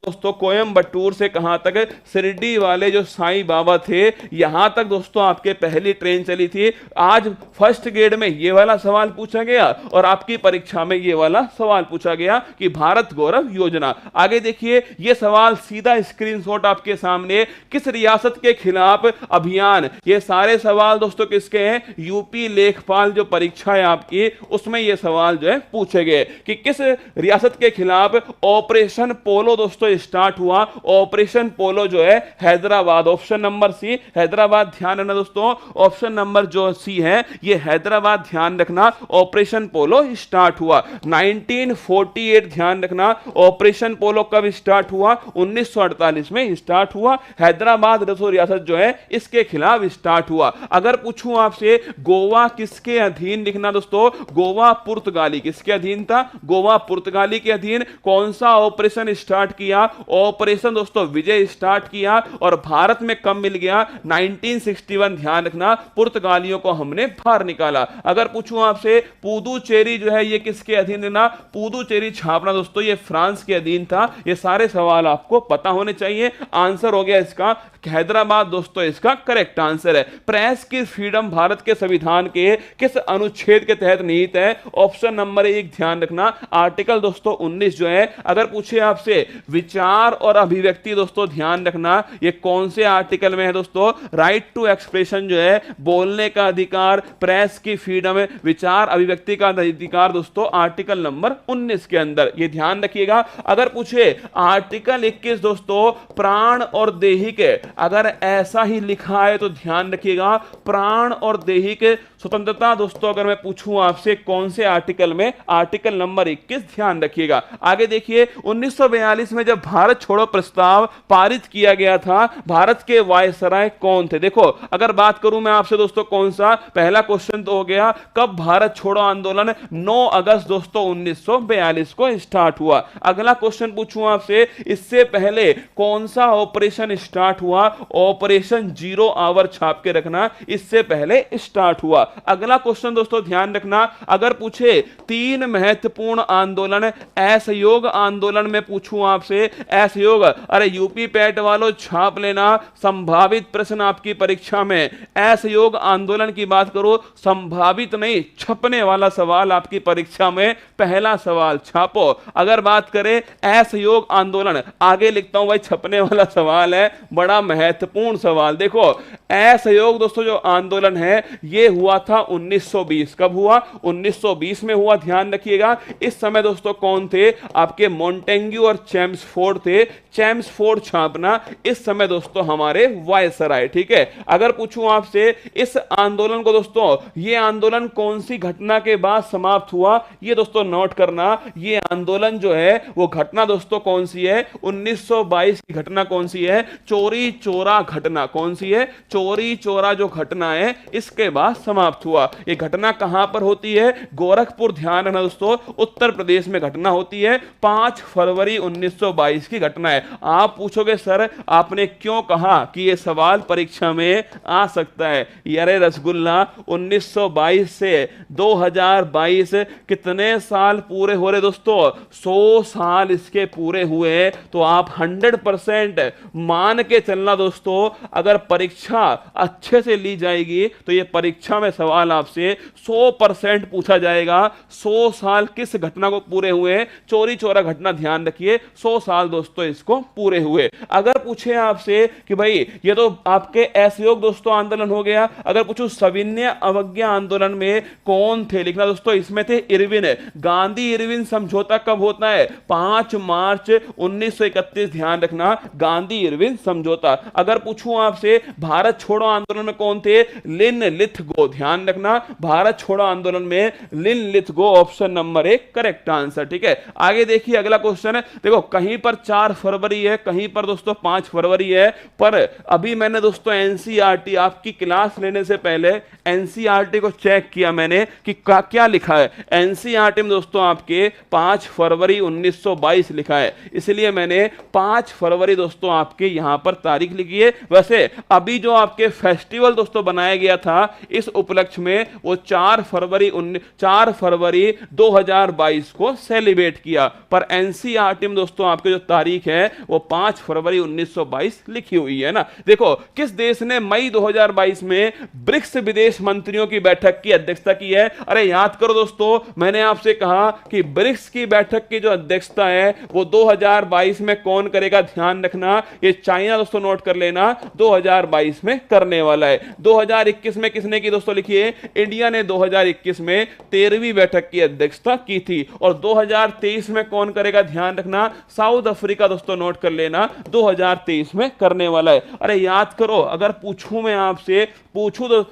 दोस्तों, कोयंबटूर से कहां तक? शिरडी वाले जो साईं बाबा थे यहां तक दोस्तों आपके पहली ट्रेन चली थी। आज फर्स्ट ग्रेड में ये वाला सवाल पूछा गया और आपकी परीक्षा में ये वाला सवाल पूछा गया कि भारत गौरव योजना। आगे देखिए, ये सवाल सीधा स्क्रीनशॉट आपके सामने, किस रियासत के खिलाफ अभियान? ये सारे सवाल दोस्तों किसके हैं? यूपी लेखपाल जो परीक्षा है आपकी उसमें ये सवाल जो है पूछे गए कि किस रियासत के खिलाफ ऑपरेशन पोलो दोस्तों स्टार्ट हुआ? ऑपरेशन पोलो जो है Hyderabad, option number C Hyderabad, ध्यान रखना दोस्तों, ऑप्शन नंबर जो सी है ये हैदराबाद, ध्यान रखना। ऑपरेशन पोलो स्टार्ट हुआ 1948, ध्यान रखना। ऑपरेशन पोलो कब स्टार्ट हुआ? 1948 में स्टार्ट हुआ। हैदराबाद दोस्तों रियासत जो है इसके खिलाफ स्टार्ट हुआ। अगर पूछूं आपसे गोवा किसके अधीन, लिखना दोस्तों, गोवा पुर्तगाली किसके अधीन था? गोवा पुर्तगाली के अधीन। कौन सा ऑपरेशन स्टार्ट किया? ऑपरेशन दोस्तों विजय स्टार्ट किया। और भारत में कब मिल गया? 1961, ध्यान रखना, पुर्तगालियों को हमने बाहर निकाला। अगर पूछूं आपसे पुदुचेरी जो है ये किसके अधीन रहना? पुदुचेरी छापना दोस्तों ये फ्रांस के अधीन था। ये सारे सवाल आपको पता होने चाहिए। आंसर हो गया इसका हैदराबाद दोस्तों, इसका करेक्ट आंसर है। प्रेस की फ्रीडम भारत के संविधान के किस अनुच्छेद के तहत निहित है? ऑप्शन नंबर एक, ध्यान रखना, आर्टिकल दोस्तों 19 जो है। अगर पूछे आपसे विचार और अभिव्यक्ति दोस्तों, ध्यान रखना ये कौन से आर्टिकल में है दोस्तों? राइट टू एक्सप्रेशन जो है, बोलने का अधिकार, प्रेस की फ्रीडम, विचार अभिव्यक्ति का अधिकार दोस्तों आर्टिकल नंबर 19 के अंदर, ये ध्यान रखिएगा। अगर पूछे आर्टिकल 21 दोस्तों प्राण और दैहिक, अगर ऐसा ही लिखा है तो ध्यान रखिएगा, प्राण और दैहिक स्वतंत्रता दोस्तों अगर मैं पूछूं आपसे कौन से आर्टिकल में? आर्टिकल नंबर 21, ध्यान रखिएगा। आगे देखिए, 1942 में जब भारत छोड़ो प्रस्ताव पारित किया गया था, भारत के वायसराय कौन थे? देखो अगर बात करूं मैं आपसे दोस्तों, कौन सा? पहला क्वेश्चन तो हो गया कब भारत छोड़ो आंदोलन? 9 अगस्त दोस्तों 1942 को स्टार्ट हुआ। अगला क्वेश्चन पूछूं आपसे, इससे पहले कौन सा ऑपरेशन स्टार्ट हुआ? ऑपरेशन जीरो आवर, छाप के रखना, इससे पहले स्टार्ट हुआ। अगला क्वेश्चन दोस्तों ध्यान रखना, अगर पूछे 3 महत्वपूर्ण आंदोलन, असहयोग आंदोलन में पूछूं आपसे, असहयोग, अरे यूपी पैट वालों छाप लेना, संभावित प्रश्न आपकी परीक्षा में। असहयोग आंदोलन की बात करो, संभावित नहीं छपने वाला सवाल आपकी परीक्षा में, पहला सवाल छापो। अगर बात करें असहयोग आंदोलन, आगे लिखता हूं भाई, छपने वाला सवाल है, बड़ा महत्वपूर्ण सवाल। देखो असहयोग दोस्तों जो आंदोलन है ये हुआ था 1920। कब हुआ? 1920 में हुआ, ध्यान रखिएगा। इस समय दोस्तों कौन थे? आपके मोंटेग्यू और चेम्सफोर्ड थे। चेम्सफोर्ड छापना, इस समय दोस्तों हमारे वायसराय, ठीक है। अगर पूछूं आपसे इस आंदोलन को दोस्तों, ये आंदोलन कौन सी घटना के बाद समाप्त हुआ? ये दोस्तों नोट करना, ये आंदोलन जो है वो घटना दोस्तों कौन सी है? 1922 की घटना कौन सी है? चोरी चोरा घटना। कौन सी है? चोरी चोरा जो घटना है इसके बाद समाप्त हुआ। ये घटना कहां पर होती है? गोरखपुर, ध्यान रखना दोस्तों, उत्तर प्रदेश में घटना होती है। 5 फरवरी 1922 की घटना है। आप पूछोगे सर आपने क्यों कहा कि यह सवाल परीक्षा में आ सकता है। यारे रसगुल्ला 1922 से 2022 कितने साल पूरे हो रहे दोस्तों? 100 साल इसके पूरे हुए। तो आप 100% मान के चलना दोस्तों, अगर परीक्षा अच्छे से ली जाएगी तो ये परीक्षा में सवाल आपसे 100% पूछा जाएगा। 100 साल किस घटना को पूरे हुए? चोरी चोरा घटना, ध्यान रखिए 100 साल दोस्तों इसको पूरे हुए। अगर पूछे आपसे कि भाई ये तो आपके असहयोग दोस्तों आंदोलन हो गया, अगर पूछूं सविनय अवज्ञा आंदोलन में कौन थे, लिखना दोस्तों इसमें थे इरविन। गांधी इरविन समझौता कब होता है? 5 मार्च 1931, ध्यान रखना, गांधी इरविन समझौता। अगर पूछूं आपसे भारत छोड़ो आंदोलन में कौन थे? लिन लिथगो, ध्यान रखना, भारत छोड़ो आंदोलन में Linlithgow, option number 1 correct answer. ठीक है, आगे देखिए अगला क्वेश्चन है। देखो कहीं पर 4 फरवरी है, कहीं पर दोस्तों 5 फरवरी है, पर अभी मैंने दोस्तों एनसीईआरटी आपकी क्लास लेने से पहले एनसीईआरटी को चेक किया मैंने कि क्या लिखा है। एनसीईआरटी में दोस्तों आपके 5 फरवरी 1922 लिखा है, इसलिए मैंने 5 फरवरी दोस्तों आपके यहां पर तारीख लिखी है। वैसे अभी जो आपके फेस्टिवल दोस्तों बनाया गया था इस उपलक्ष्य में, वो 4 फरवरी 2022 को सेलिब्रेट किया, पर एनसीईआरटी में दोस्तों आपके जो तारीख है वो 5 फरवरी 1922 लिखी हुई है ना। देखो किस देश ने मई 2022 में ब्रिक्स विदेश मंत्रियों की बैठक की अध्यक्षता की है? अरे याद करो दोस्तों, मैंने आपसे कहा कि ब्रिक्स की बैठक की जो अध्यक्षता है वो 2022 में कौन करेगा? ध्यान रखना, ये चाइना दोस्तों, नोट कर लेना, 2022 में करने वाला है। 2021 में किसने की दोस्तों? लिखिए इंडिया ने 2021 में 13वीं बैठक की अध्यक्षता की थी। और 2023 में कौन करेगा? ध्यान रखना, साउथ अफ्रीका दोस्तों, नोट कर लेना, 2023 में करने वाला है। अरे याद करो, अगर पूछूं मैं आपसे, पूछूं तो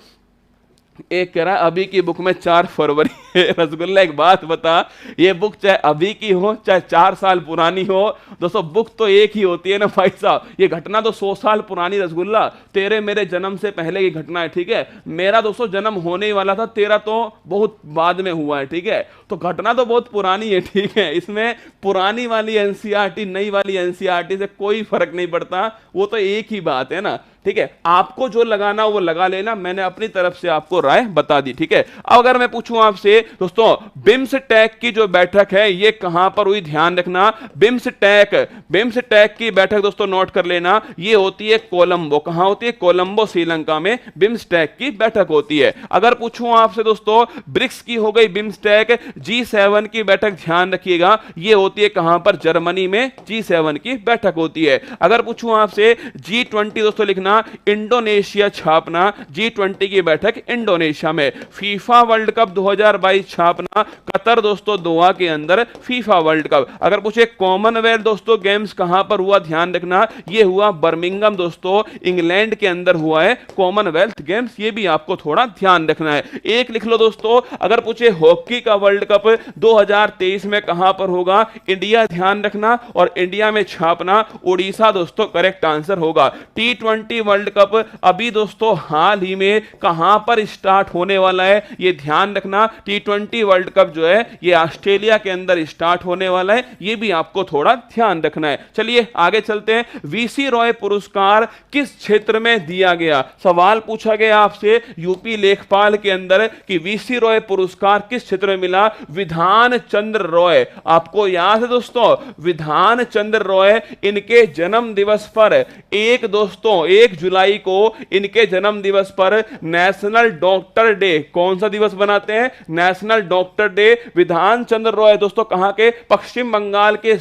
एक कह रहा है अभी की बुक में 4 फरवरी है। रसगुल्ला एक बात बता, ये बुक चाहे अभी की हो चाहे 4 साल पुरानी हो दोस्तों, बुक तो एक ही होती है ना भाई साहब। ये घटना तो 100 साल पुरानी, रसगुल्ला तेरे मेरे जन्म से पहले की घटना है। ठीक है, मेरा दोस्तों जन्म होने ही वाला था, तेरा तो बहुत बाद में हुआ है। ठीक है, तो घटना तो बहुत पुरानी है। ठीक है, इसमें पुरानी वाली एनसीईआरटी नई वाली एनसीईआरटी से कोई फर्क नहीं पड़ता, वो तो एक ही बात है ना। ठीक है, आपको जो लगाना वो लगा लेना, मैंने अपनी तरफ से आपको राय बता दी। ठीक है, अब अगर मैं पूछूं आपसे दोस्तों, बिम्सटेक की जो बैठक है ये कहां पर हुई? ध्यान रखना, बिम्सटेक की बैठक दोस्तों नोट कर लेना, ये होती है कोलंबो। कहां होती है? कोलंबो, श्रीलंका में बिम्सटेक की बैठक होती है। अगर पूछूं आपसे दोस्तों, ब्रिक्स की हो गई बिम्सटेक, G7 की बैठक ध्यान रखिएगा, ये होती है कहां पर? जर्मनी में G7 की बैठक होती है। अगर पूछूं आपसे G20 दोस्तों, लिखना इंडोनेशिया छापना, G20 की बैठक इंडोनेशिया में। फीफा वर्ल्ड कप 2022 छापना, कतर दोस्तों, दोहा के अंदर फीफा वर्ल्ड कप। अगर पूछे कॉमनवेल्थ दोस्तों गेम्स कहां पर हुआ? ध्यान रखना, ये हुआ बर्मिंघम दोस्तों, इंग्लैंड के अंदर हुआ है कॉमनवेल्थ गेम्स, ये भी आपको थोड़ा ध्यान रखना है। एक लिख लो दोस्तों, अगर पूछे हॉकी का वर्ल्ड कप 2023 में कहां पर होगा? इंडिया, ध्यान रखना, और इंडिया में छापना उड़ीसा दोस्तों करेक्ट आंसर होगा। T20 वर्ल्ड कप अभी दोस्तों हाल ही में कहां पर स्टार्ट होने वाला है? ये ध्यान रखना, T20 वर्ल्ड कप जो है ये ऑस्ट्रेलिया के अंदर स्टार्ट होने वाला है, ये भी आपको थोड़ा ध्यान रखना है। चलिए आगे चलते हैं। वीसी रॉय पुरस्कार किस क्षेत्र में दिया गया? सवाल पूछा गया आपसे यूपी लेखपाल के अंदर कि वीसी रॉय पुरस्कार किस क्षेत्र में मिला? विधान चंद्र रॉय, आपको याद है दोस्तों, विधान चंद्र रॉय, इनके जन्म दिवस पर 1 जुलाई को इनके जन्म दिवस पर नेशनल डॉक्टर डे, कौन सा दिवस बनाते हैं? National doctor day. Bidhan Chandra Roy दोस्तों कहां के? पश्चिम बंगाल के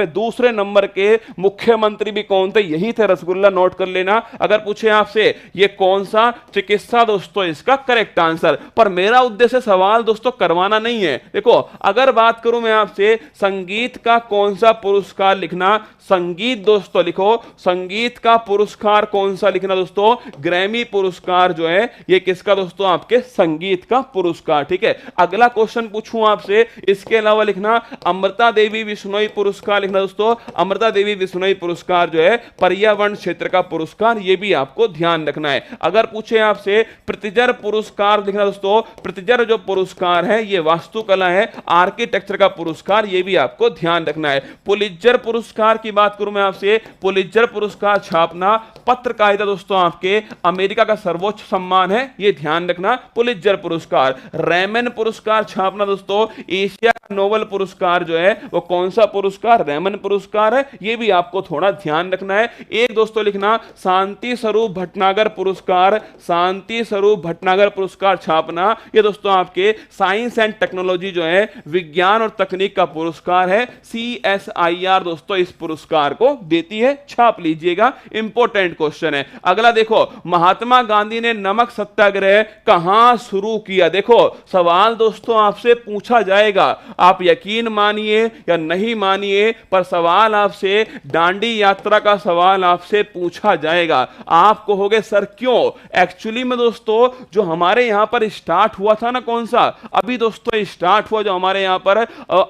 2 नंबर के मुख्यमंत्री भी कौन थे? यही थे, रसगुल्ला, नोट कर लेना। अगर पूछे आपसे ये कौन सा चिकित्सा दोस्तों इसका करेक्ट आंसर, पर मेरा उद्देश्य सवाल दोस्तों करवाना नहीं है। देखो अगर बात करूं मैं आपसे संगीत का कौन सा पुरस्कार लिखना, संगीत दोस्तों लिखो, संगीत का पुरस्कार कौन सा लिखना दोस्तों? ग्रैमी पुरस्कार जो है ये किसका दोस्तों? आपके संगीत का पुरस्कार। ठीक है, अगला क्वेश्चन पूछूं आपसे, इसके अलावा लिखना अमृता देवी बिश्नोई पुरस्कार लिखना दोस्तों। अमृता देवी बिश्नोई पुरस्कार जो है पर्यावरण क्षेत्र का पुरस्कार, ये भी आपको ध्यान रखना है। अगर पूछे आपसे प्रितिजर पुरस्कार लिखना दोस्तों, प्रितिजर जो पुरस्कार है ये वास्तुकला है, आर्किटेक्चर का पुरस्कार, ये भी आपको ध्यान रखना है। पुलित्जर पुरस्कार की बात करूं मैं आपसे, पुलित्जर पुरस्कार छापना पत्रकारिता दोस्तों आपके अमेरिका का सर्वोच्च सम्मान है, ये ध्यान रखना, पुलित्जर पुरस्कार। रैमन पुरस्कार छापना दोस्तों एशिया का नोबेल पुरस्कार जो है वो कौन सा पुरस्कार, रैमन पुरस्कार है, ये भी आपको थोड़ा ध्यान रखना है। एक दोस्तों लिखना शांति स्वरूप भटनागर पुरस्कार, शांति स्वरूप भटनागर पुरस्कार छापना, ये दोस्तों आपके साइंस एंड टेक्नोलॉजी जो है विज्ञान और तकनीक का पुरस्कार है, CSIR दोस्तों इस पुरस्कार को देती है, छाप लीजिएगा, इंपॉर्टेंट क्वेश्चन है। अगला देखो, महात्मा गांधी ने नमक सत्याग्रह कहां शुरू किया? देखो सवाल दोस्तों आपसे पूछा जाएगा, आप यकीन मानिए या नहीं मानिए पर सवाल आपसे दांडी यात्रा का सवाल आपसे पूछा जाएगा। आप कहोगे सर क्यों? एक्चुअली में दोस्तों जो हमारे यहां पर स्टार्ट हुआ था ना, कौन सा अभी दोस्तों स्टार्ट हुआ जो हमारे यहां पर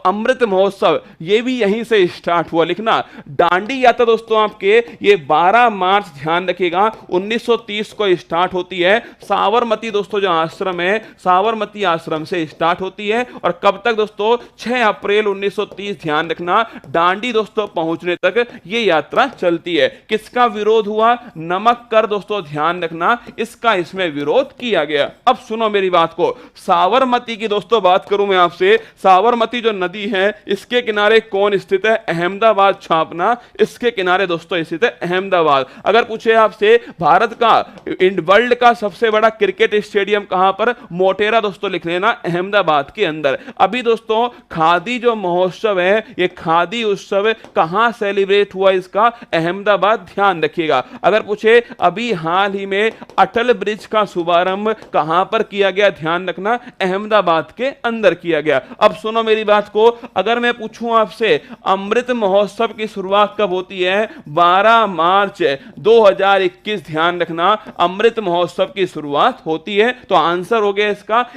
अमृत महोत्सव, ये भी यहीं से स्टार्ट हुआ। लिखना दांडी यात्रा दोस्तों आपके ये 12 मार्च ध्यान रखिएगा 1930 को स्टार्ट होती है। साबरमती दोस्तों जो आश्रम है, साबरमती आश्रम से स्टार्ट होती है और कब तक दोस्तों 6 अप्रैल 1930 ध्यान रखना दांडी दोस्तों पहुंचने तक ये यात्रा चलती है। किसका विरोध हुआ? नमक कर दोस्तों ध्यान रखना, इसका इसमें विरोध किया गया। अब सुनो मेरी बात को, साबरमती की दोस्तों बात करूं मैं आपसे, साबरमती जो नदी है इसके किनारे कौन स्थित है? अहमदाबाद छापना, इसके किनारे दोस्तों स्थित है अहमदाबाद। अगर पूछे आपसे भारत का वर्ल्ड का सबसे बड़ा क्रिकेट स्टेडियम कहां पर? मोटेरा दोस्तों लिख लेना, अहमदाबाद के अंदर। अभी दोस्तों खादी जो महोत्सव है, ये खादी उत्सव कहां सेलिब्रेट हुआ? इसका अहमदाबाद, ध्यान रखिएगा। अगर पूछे अभी हाल ही में अटल ब्रिज का शुभारंभ कहां पर किया गया? ध्यान रखना अहमदाबाद के अंदर किया गया। अब सुनो मेरी बात को, अगर मैं पूछूं आपसे अमृत महोत्सव की शुरुआत कब होती है? 12 मार्च 2021 ध्यान रखना अमृत महोत्सव की शुरुआत होती है। तो आंसर हो गया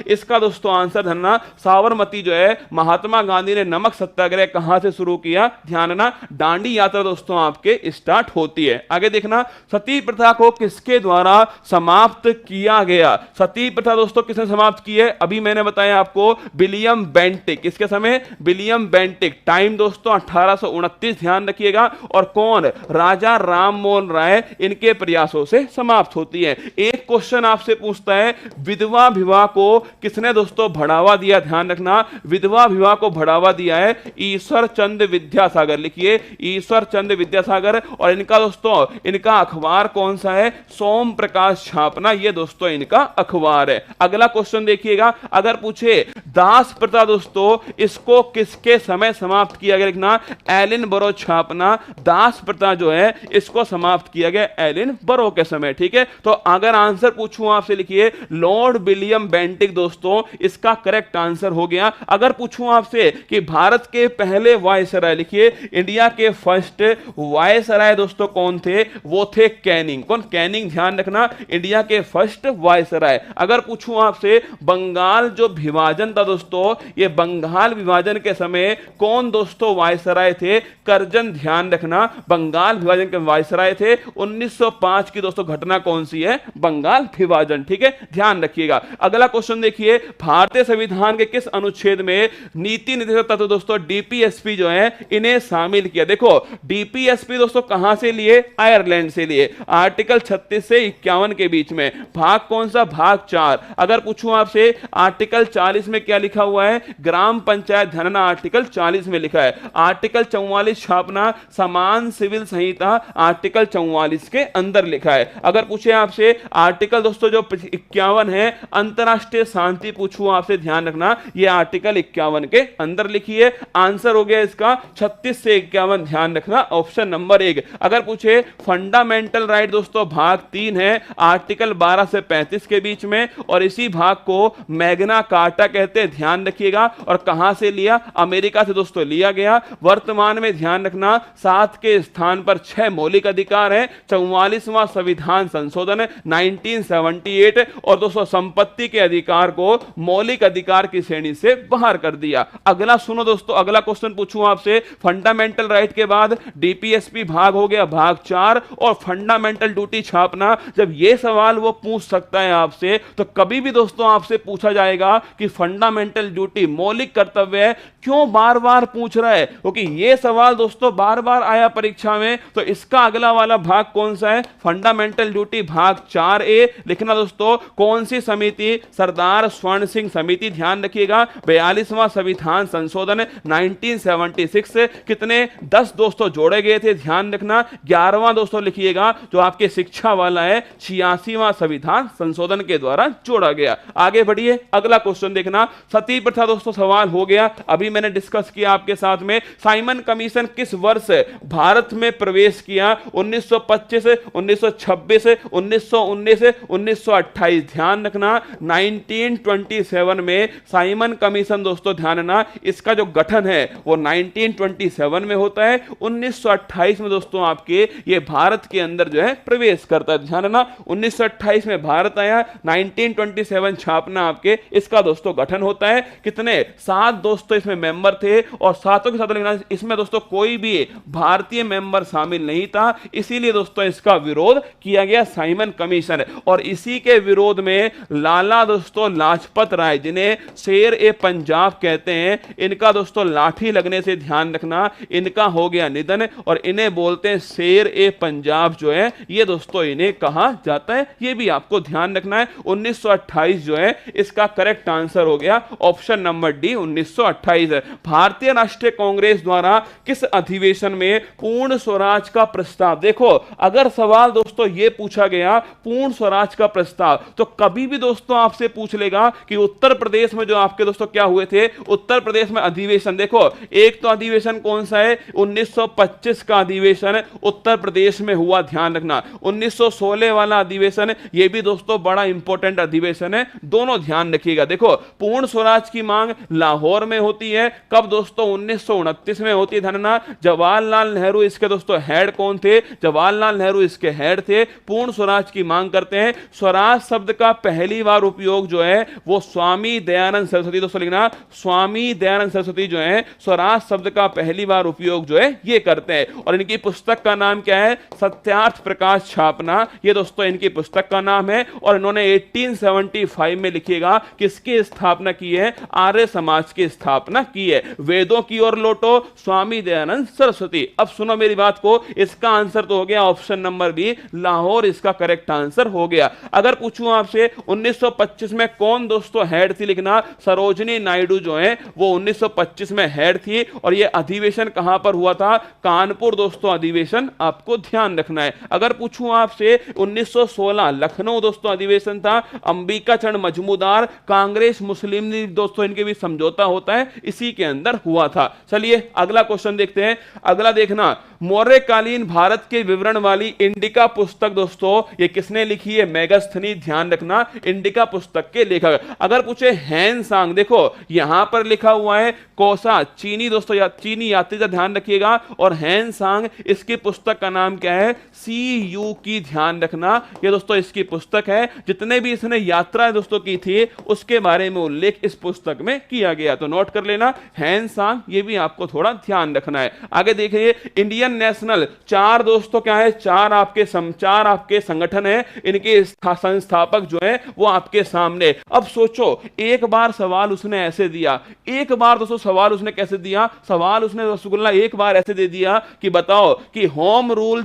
इसका दोस्तों आंसर धरना साबरमती जो है महात्मा गांधी ने नमक सत्याग्रह कहां से शुरू किया? ध्यान रखना दांडी यात्रा दोस्तों आपके स्टार्ट होती है। आगे देखना, सती प्रथा को किसके द्वारा समाप्त किया गया? सती प्रथा दोस्तों किसने समाप्त की है? अभी मैंने बताया आपको विलियम बेंटिक, किसके समय? William Bentinck. टाइम दोस्तों 1829 ध्यान रखिएगा। और कौन? राजा राम मोहन राय, इनके प्रयासों से समाप्त होती है। एक क्वेश्चन आपसे पूछता है विधवा विवाह को किसने दोस्तों बढ़ावा दिया? ध्यान रखना विधवा विवाह को बढ़ावा दिया है ईश्वर चंद्र विद्यासागर। लिखिए ईश्वर चंद्र विद्यासागर। और इनका दोस्तों इनका अखबार कौन सा है? सोम प्रकाश छापना, ये दोस्तों इनका अखबार है। अगला क्वेश्चन देखिएगा, अगर पूछे दास प्रथा दोस्तों इसको किसके समय समाप्त किया गया? लिखना एलिन बरो छापना, दास प्रथा जो है इसको समाप्त किया गया एलिन बरो के समय। ठीक है, तो अगर आंसर पूछूं आपसे लिखिए लॉर्ड विलियम बेंटिक दोस्तों इसका करेक्ट आंसर हो गया। अगर पूछूं आपसे कि भारत के पहले वायसराय, लिखिए इंडिया के फर्स्ट वायसराय दोस्तों कौन थे? वो थे कैनिंग। कौन? कैनिंग, ध्यान रखना इंडिया के फर्स्ट वायसराय। अगर पूछूं आपसे बंगाल जो विभाजन था दोस्तों, ये बंगाल विभाजन के समय कौन दोस्तों वायसराय थे? करजन, ध्यान रखना बंगाल विभाजन के वायसराय थे। 1905 की दोस्तों घटना कौन सी है? बंगाल विभाजन। ठीक है, ध्यान रखिएगा। अगला क्वेश्चन देखिए, भारतीय संविधान के किस अनुच्छेद में नीति निर्देशक तत्व दोस्तों डीपीएसपी जो है इन्हें शामिल किया? देखो डीपीएसपी दोस्तों कहां से लिए? आयरलैंड से लिए। आर्टिकल 36 से 51 के बीच में। भाग कौन सा? भाग 4। अगर पूछूं आपसे आर्टिकल 40 में क्या लिखा हुआ है? ग्राम पंचायत धनना, आर्टिकल 40 में लिखा है। आर्टिकल 44 छापना समान सिविल संहिता, आर्टिकल 44 के अंदर लिखा है। अगर पूछे आपसे आर्टिकल दोस्तों जो 51 है अंतरराष्ट्रीय शांति, पूछूं आपसे ध्यान रखना ये आर्टिकल 51 के अंदर लिखिए। आंसर हो गया इसका 36 से 51, ध्यान रखना ऑप्शन नंबर 1। अगर पूछे फंडामेंटल राइट दोस्तों भाग 3 है, आर्टिकल 12 से 35 के बीच में। और इसी भाग को मैग्ना कार्टा कहते हैं, ध्यान रखिएगा। और कहां से लिया? अमेरिका से दोस्तों लिया गया। वर्तमान में ध्यान रखना 7 के स्थान पर 6 मौलिक अधिकार है। 44वां संविधान संशोधन 1978 और दोस्तों संपत्ति के अधिकार को मौलिक अधिकार की श्रेणी से बाहर कर दिया। अगला सुनो दोस्तों, अगला क्वेश्चन पूछूं आपसे, फंडामेंटल राइट के बाद डीपीएसपी भाग हो गया भाग 4 और फंडामेंटल ड्यूटी छापना। जब ये सवाल वो पूछ सकता है आपसे, तो कभी भी दोस्तों आपसे पूछा जाएगा कि फंडामेंटल ड्यूटी मौलिक कर्तव्य है, क्यों बार बार पूछ रहा है, क्योंकि ये सवाल दोस्तों बार बार आया परीक्षा में। तो इसका अगला वाला भाग कौन सा है, फंडामेंटल ड्यूटी भाग 4A लिखना दोस्तों। कौन सी समिति, सरदार स्वर्ण सिंह समिति, ध्यान रखिएगा। 42वां संविधान संशोधन 1976 से कितने 10 दोस्तों जोड़े गए थे, ध्यान रखना। 11वां दोस्तों लिखिएगा जो आपके शिक्षा वाला है, 86वां संविधान संशोधन के द्वारा जोड़ा गया। आगे बढ़िए, अगला क्वेश्चन देखना। सती प्रथा दोस्तों सवाल हो गया, अभी मैंने डिस्कस किया आपके साथ में। साइमन कमीशन किस वर्ष भारत में प्रवेश किया, 1925, 1926, 1919, 1928, ध्यान रखना। 1927 में साइमन कमीशन दोस्तों, ध्यान रखना, इसका जो गठन है वो 1927 में होता है। 1928 में दोस्तों आपके ये भारत के अंदर जो है प्रवेश करता है, ध्यान रखना। 1928 में भारत आया, 1927 छापना आपके इसका दोस्तों गठन होता है। कितने 7 दोस्तों इसमें मेंबर थे और सातों के साथ लिखना, इसमें दोस्तों कोई भी भारतीय मेंबर शामिल नहीं था, इसीलिए दोस्तों इसका विरोध किया गया साइमन कमीशन। और इसी के विरोध में लाला दोस्तों लाजपत राय, जिन्हें शेर ए पंजाब कहते हैं, इनका दोस्तों लाठी लगने से, ध्यान रखना, इनका हो गया निधन और इन्हें बोलते हैं शेर ए पंजाब जो है, ये दोस्तों इन्हें कहा जाता है, ये भी आपको ध्यान रखना है। 1928 जो है इसका करेक्ट आंसर हो गया ऑप्शन नंबर डी, 1928। भारतीय राष्ट्रीय कांग्रेस द्वारा किस अधिवेशन में पूर्ण स्वराज का प्रस्ताव, देखो अगर सवाल दोस्तों ये पूछा गया पूर्ण स्वराज का प्रस्ताव, तो कभी भी दोस्तों आपसे पूछ लेगा कि उत्तर प्रदेश में जो आपके दोस्तों क्या हुए थे, उत्तर प्रदेश में अधिवेशन। देखो एक तो अधिवेशन कौन सा है, 1925 का अधिवेशन उत्तर प्रदेश में हुआ, ध्यान रखना। 1916 वाला अधिवेशन, ये भी दोस्तों बड़ा इंपॉर्टेंट अधिवेशन है, दोनों ध्यान रखिएगा। देखो पूर्ण स्वराज की मांग लाहौर में होती है, कब दोस्तों, 1929 में होती है, ध्यान रखना। जवाहरलाल नेहरू इसके दोस्तों हेड कौन थे, जवाहरलाल नेहरू इसके हेड थे। पूर्ण स्वराज की मांग करते हैं। स्वराज शब्द का पहली बार उपयोग जो है वो स्वामी दयानंद सरस्वती, दोस्तों लिखना, स्वामी दयानंद सरस्वती जो है स्वराज शब्द का पहली बार उपयोग जो है ये करते हैं। और इनकी पुस्तक का नाम क्या है, सत्यार्थ प्रकाश छापना, ये दोस्तों इनकी पुस्तक का नाम है। और इन्होंने 1875 में लिखिएगा किसकी स्थापना की है, आर्य समाज की स्थापना की है। वेदों की ओर लौटो, स्वामी दयानंद सरस्वती। अब सुनो मेरी बात को, इसका आंसर तो हो गया ऑप्शन नंबर बी, लाहौर इसका करेक्ट आंसर हो गया। अगर पूछूं आपसे 1925 में कौन दोस्तों हेड थी, लिखना सरोजनी नायडू जो है वो 1925 में हेड थी। और ये अधिवेशन कहां पर हुआ था, कानपुर दोस्तों अधिवेशन, आपको ध्यान रखना है। अगर पूछूं आपसे 1916 लखनऊ दोस्तों अधिवेशन था, अंबिका चरण मजमूदार, कांग्रेस मुस्लिम लीग दोस्तों इनके भी समझौता होता है, इसी के अंदर हुआ था। चलिए अगला क्वेश्चन देखते हैं। अगला देखना, मौर्य कालीन भारत के विवरण वाली इंडिका पुस्तक दोस्तों ये किसने लिखी है, मेगास्थनी, ध्यान रखना, इंडिका पुस्तक के लेखक। अगर पूछे हैन सांग, देखो यहां पर लिखा हुआ है कोसा, चीनी दोस्तों चीनी यात्री का ध्यान रखिएगा। और हैन सांग इसकी पुस्तक का नाम क्या है, सी यू की, ध्यान रखना, ये दोस्तों इसकी पुस्तक है। जितने भी इसने यात्रा दोस्तों की थी उसके बारे में उल्लेख इस पुस्तक में किया गया, तो नोट कर लेना हैन सांग, ये भी आपको थोड़ा ध्यान रखना है। आगे देखिए, इंडियन नेशनल, 4 दोस्तों क्या है, 4 आपके संगठन है, इनके संस्थापक जो है वो आपके सामने। अब सोचो एक बार सवाल उसने ऐसे दिया, एक बार दोस्तों सवाल उसने कैसे दिया, सवाल उसने रसगुल्ला एक बार ऐसे दे दिया कि बताओ कि होम रूल